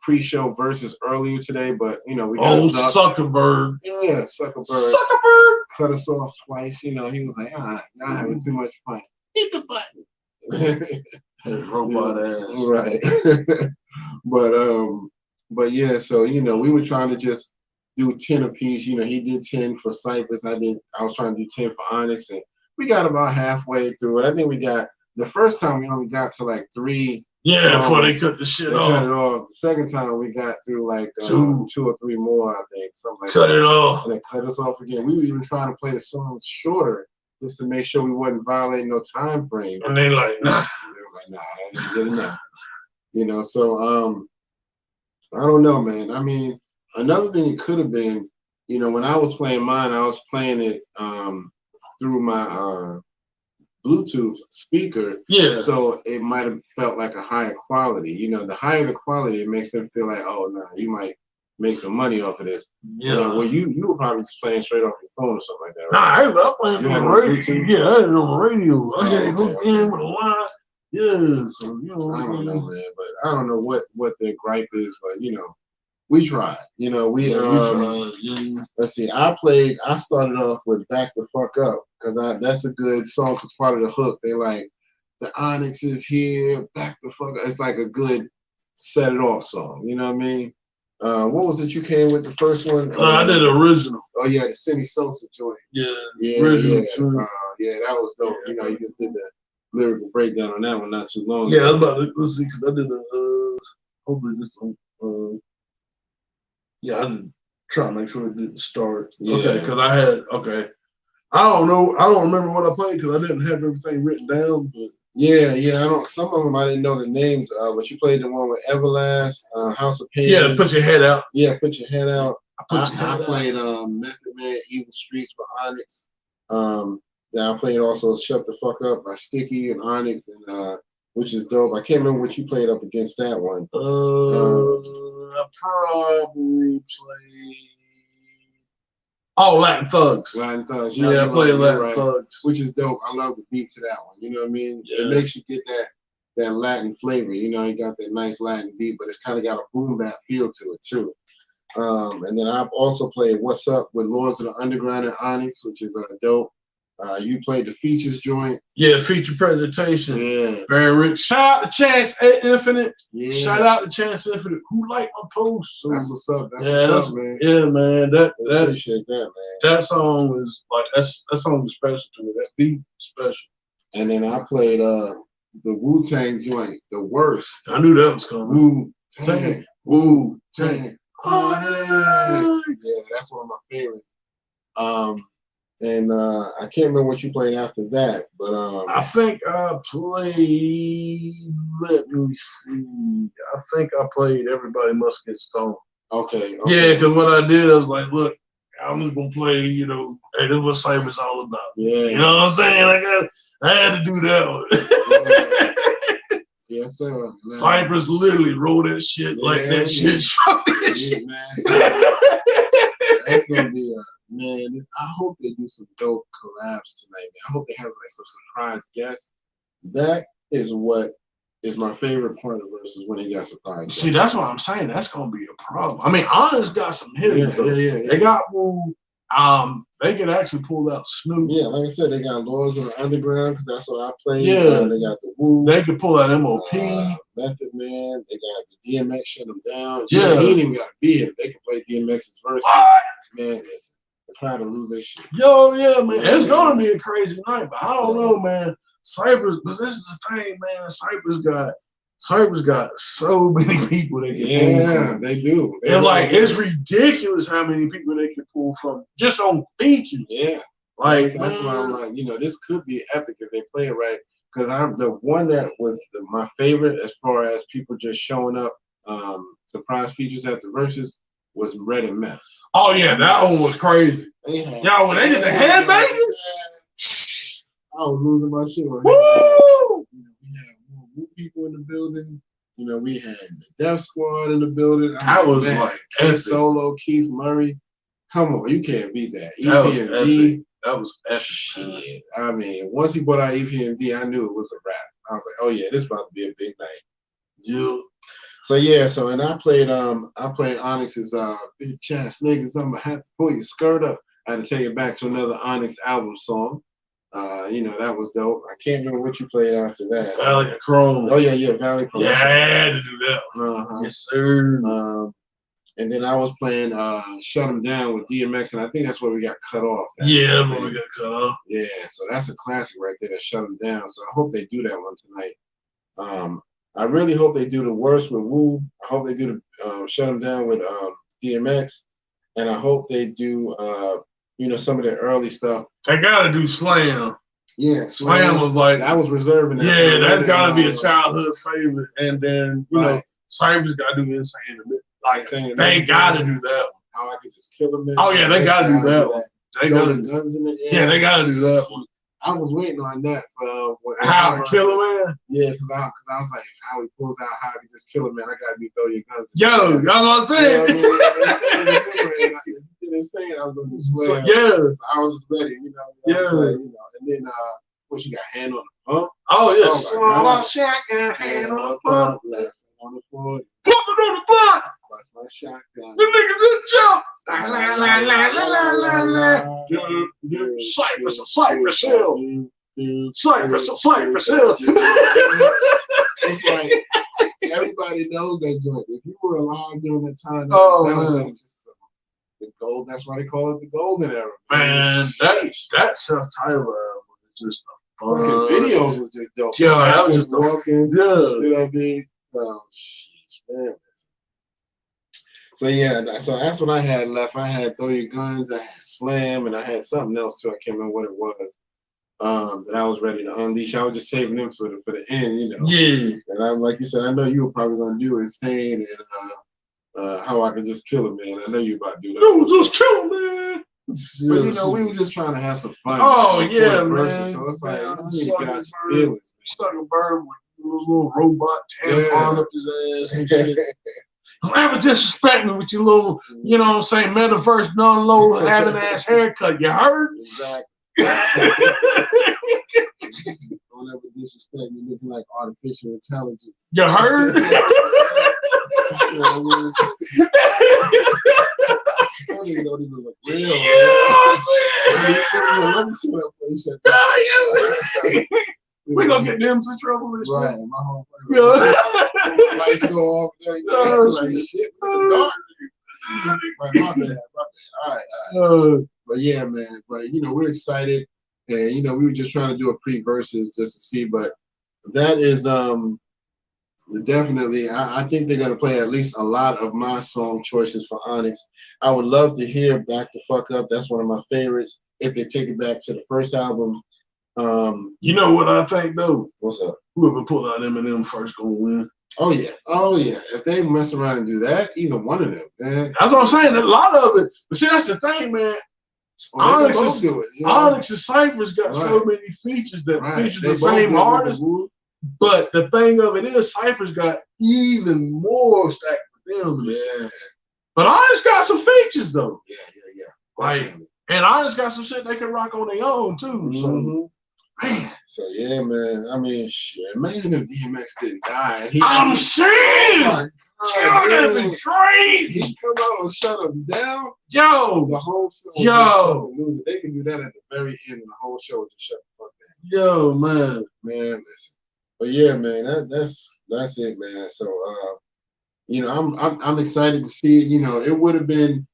pre-show versus earlier today, but, we got Zuckerberg. Yeah, Zuckerberg. Zuckerberg. cut us off twice. You know, he was like, y'all having too much fun. Hit the button. Robot ass. Right. But yeah, so you know, we were trying to just do 10 apiece. You know, he did 10 for Cypress. I was trying to do 10 for Onyx, and we got about halfway through it. I think we got the first time we only got to like 3. Yeah, before they cut the shit off. Cut it off. The second time we got through like 2 or 3 more, I think, something like cut that. It off. And they cut us off again. We were even trying to play the song shorter just to make sure we wasn't violating no time frame. And they like, nah. They was like, nah, that ain't good enough. You know, so I don't know, man. I mean, another thing it could have been, you know, when I was playing mine, I was playing it through my Bluetooth speaker. Yeah. So it might have felt like a higher quality. You know, the higher the quality, it makes them feel like, oh, no, you might make some money off of this. Yeah. Well, you were probably just playing straight off your phone or something like that, right? Nah, I was playing on the radio. Yeah, I had it on the radio. I had it hooked in with a line. Yeah, so you know. I don't know, man, but I don't know what their gripe is, but you know, we tried. You know, we tried. Yeah. Let's see. I started off with "Back the Fuck Up" because that's a good song. Cause part of the hook, they like the Onyx is here, back the fuck up. It's like a good set it off song. You know what I mean? What was it you came with the first one? I did the original. Oh yeah, the Cindy Sosa joint. Yeah, original. Yeah, that was dope. Yeah. You know, you just did the lyrical breakdown on that one not too long ago. Yeah, I was about to, let's see, because I did hopefully this one, I did try to make sure it didn't start. Yeah. Okay, because I don't remember what I played because I didn't have everything written down, but some of them I didn't know the names but you played the one with Everlast, House of Pain. Yeah, Put Your Head Out. Yeah, Put Your Head Out. I played Method Man, Evil Streets for Onyx. Then I played also Shut the Fuck Up by Sticky and Onyx, and which is dope. I can't remember what you played up against that one. I probably played Latin Thugs. Latin Thugs. Yeah, I played Latin Thugs. Which is dope. I love the beat to that one. You know what I mean? Yeah. It makes you get that Latin flavor. You know, you got that nice Latin beat, but it's kind of got a boom bap feel to it too. And then I've also played What's Up with Lords of the Underground and Onyx, which is dope. You played the features joint. Yeah, feature presentation. Yeah. Very rich. Shout out to Chance Infinite. Yeah. Shout out to Chance Infinite. Who liked my post? So, that's what's up. That's what's up, man. Yeah, man. I appreciate that, man. That song is like that song is special to me. That beat is special. And then I played the Wu-Tang joint, The Worst. I knew that was coming. Wu-Tang. Wu-Tang. Yeah, that's one of my favorites. And I can't remember what you played after that, but I think I played. Let me see. I think I played Everybody Must Get Stoned. Okay. Yeah, because what I did, I was like, look, I'm just gonna play. You know, hey, this is what Cypress all about. Yeah. You know what I'm saying? I had to do that one. Yes, sir. Cypress literally rolled that shit like that shit. Yeah, man. That's gonna be man. I hope they do some dope collabs tonight, man. I hope they have like some surprise guests. That is what is my favorite part of Versus, when they got surprise guests. See, that's what I'm saying. That's gonna be a problem. I mean, Honest got some hits. Yeah. They got Woo. They can actually pull out Snoop. Yeah, like I said, they got Lords of the Underground because that's what I played. Yeah, they got the Woo. They could pull out MOP. Method Man. They got the DMX Shut Them Down. Yeah, he didn't even got to be here. They could play DMX's verse. Man, listen, they're trying to lose their shit. Yo, yeah, man, it's gonna be a crazy night, but I don't know, man. Cypress, but this is the thing, man. Cypress got so many people they can pull from. They do. And like, it's ridiculous how many people they can pull from just on features. Yeah. Like, that's why I'm like, you know, this could be epic if they play it right. Because I'm the one that was my favorite as far as people just showing up, surprise features at the verses was Red and Meth. Oh yeah, that one was crazy. Y'all, when they did the headbanging, I was losing my shit. Woo! We had more people in the building. You know, we had the Def Squad in the building. I was like, Solo, Keith Murray. Come on, you can't beat that. EPMD. That was epic. Shit. I mean, once he brought out EPMD, I knew it was a wrap. I was like, oh yeah, this is about to be a big night. Yeah. So and I played Onyx's bitch ass niggas, I'm gonna have to pull your skirt up. I had to take it back to another Onyx album song. That was dope. I can't remember what you played after that. Valley of Chrome. Oh yeah, Valley of Chrome. Yeah, I had to do that one. Yes, sir. And then I was playing Shut 'Em Down with DMX, and I think that's where we got cut off. Yeah, that's where we got cut off. Yeah, so that's a classic right there, that Shut 'Em Down. So I hope they do that one tonight. I really hope they do the Worst with Wu. I hope they do the Shut 'Em Down with DMX. And I hope they do, some of the early stuff. They gotta do Slam. Yeah, Slam was like I was reserving that. Yeah, that's gotta be a childhood favorite. And then Cypress gotta do Insane. Like they gotta do that one. How I Could Just Kill a Man. Oh yeah, they gotta do that one. They gotta guns in the air. Yeah, they gotta do that one. I was waiting on that for How to Kill a Man. Yeah, because I was like, how he pulls out How to Just Kill a Man. I gotta do Throw Your Guns. Yo, that's what I'm saying. You didn't say it. I was gonna do Slam. So I was ready. And then what you got? Hand on the pump. Oh yeah. Small shotgun, hand on the pump, left on the floor. Pump it on the front. That's my shotgun. The nigga just jump. La la la la la la la. Cypress Hill. Cypress Hill. It's like everybody knows that joint. If you were alive during that time, that was just the gold. That's why they call it the golden era. Man, that self-titled album is just a fun. Videos was just dope. Yeah, that was just walking. Yeah. You know what I mean? Man. So so that's what I had left. I had Throw Your Guns, I had Slam, and I had something else too. I can't remember what it was. That I was ready to unleash. I was just saving them for the end, Yeah. And I'm like you said, I know you were probably gonna do Insane and How I Could Just Kill a Man. I know you about to do that. No, just kill a man. But we were just trying to have some fun. Oh yeah, man. So it's like you need to get out your feelings. Stuck a bird with a little robot tampon up his ass and shit. Don't ever disrespect me with your little, metaverse, non-low having ass haircut. You heard? Exactly. Don't ever disrespect me looking like artificial intelligence. You heard? Don't even look real. We're gonna get them in trouble. Right, my whole lights go off. Like shit, dark. My bad. All right. But yeah, man. But we're excited, and we were just trying to do a pre-verses just to see. But that is definitely. I think they're gonna play at least a lot of my song choices for Onyx. I would love to hear Back the Fuck Up. That's one of my favorites. If they take it back to the first album. You know what I think though? What's up? Whoever pull out Eminem first gonna win. Oh yeah. If they mess around and do that, either one of them, man. That's what I'm saying. A lot of it. But see, that's the thing, man. Onyx and Cypress got so many features that feature the same artist. But the thing of it is, Cypress got even more stacked with them. Yeah. But Onyx got some features though. Yeah. Like, and Onyx got some shit they can rock on their own too. So. Man. So yeah, man. I mean, shit. Imagine if DMX didn't die. I'm saying, that'd be crazy. He come out and shut him down. Yo, the whole show. Yo, they can do that at the very end, and the whole show would just shut the fuck down. Yo, man. Listen. But yeah, man. That's it, man. So I'm excited to see it. It would have been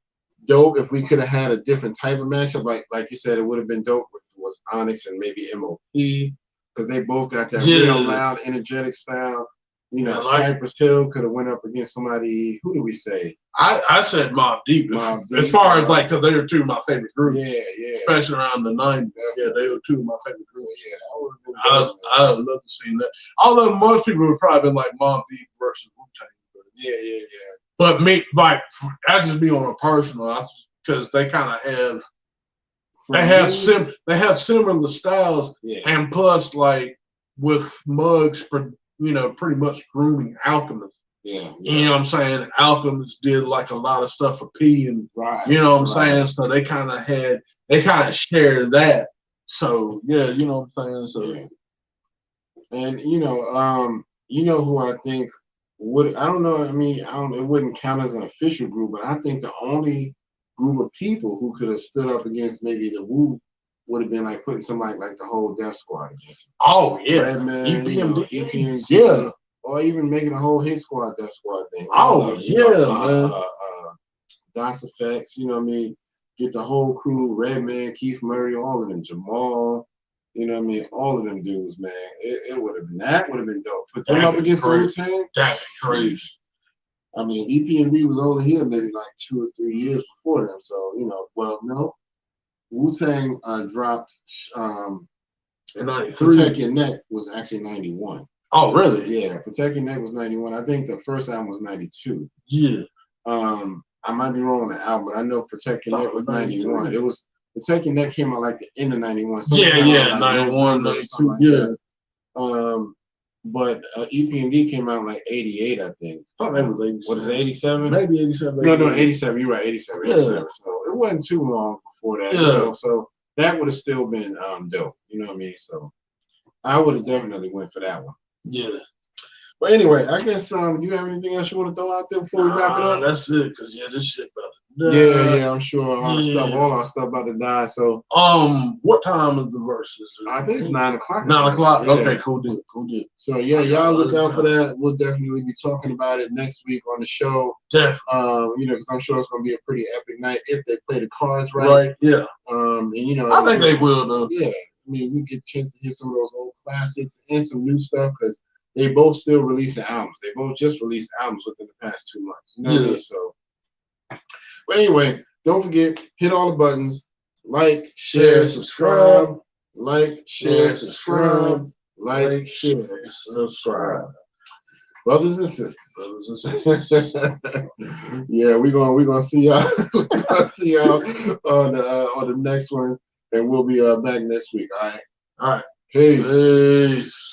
dope if we could have had a different type of matchup. Like you said, it would have been dope if it was Onyx and maybe MOP, because they both got that real loud, energetic style. Cypress Hill could have went up against somebody. Who do we say? I said Mobb Deep. As far as because they were two of my favorite groups. Yeah. Especially around the 90s. Yeah, they were two of my favorite groups. Yeah, I would love to see that. Although most people would probably been like Mobb Deep versus Wu-Tang. Yeah. But me, I just be on a personal, because they kind of have similar styles, and plus with Muggs, pretty much grooming Alchemist. Yeah. You know what I'm saying? Alchemist did a lot of stuff for P, and you know what I'm saying. So they kind of shared that. So yeah, you know what I'm saying. So, and who I think would, I don't know. I mean, it wouldn't count as an official group, but I think the only group of people who could have stood up against maybe the Wu would have been like putting somebody like the whole Death Squad against him. Oh yeah, Redman, EPMD, yeah, or even making a whole Hit Squad, Death Squad thing. Oh yeah, man. Das Effects, you know what I mean? Get the whole crew, Redman, Keith Murray, all of them, Jamal, you know what I mean? All of them dudes, man. It would have been, that would have been dope. Put them up against the Wu-Tang. That's crazy. I mean, EPMD was only here maybe like 2 or 3 years before them. So, you know, well, no. Wu-Tang dropped in 93. Protect Your Neck was actually 91. Oh, really? Yeah, Protect Your Neck was 91. I think the first album was 92. Yeah. I might be wrong on the album, but I know Protect Your Neck was 91. It was Protect Your Neck came out like the end of 91. Yeah, like 91, 92. Like yeah. But EPMD came out like 88, I think. I thought that was 87. What is it, 87? Maybe 87. No, 87. You're right, 87. Yeah. 87. So it wasn't too long before that. Yeah. You know? So that would have still been dope. You know what I mean? So I would have definitely went for that one. Yeah. But anyway, I guess you have anything else you want to throw out there before we wrap it up? That's it, because this shit about to die. Yeah, I'm sure all our stuff about to die. So what time is the verses? I think it's 9 o'clock. 9 o'clock? Yeah. Okay, cool deal. So yeah, y'all look out for that. We'll definitely be talking about it next week on the show. Definitely. You know, because I'm sure it's gonna be a pretty epic night if they play the cards right. Right, yeah. And you know, I think they will though. Yeah. I mean, we get a chance to hear some of those old classics and some new stuff because they both still releasing albums. They both just released albums within the past 2 months. You know what I mean? So, but anyway, don't forget, hit all the buttons. Like, share, subscribe. Like, share, subscribe. Like, share, subscribe. Brothers and sisters. Yeah, we're gonna see y'all. We're gonna see y'all on the next one, and we'll be back next week. All right. All right. Peace.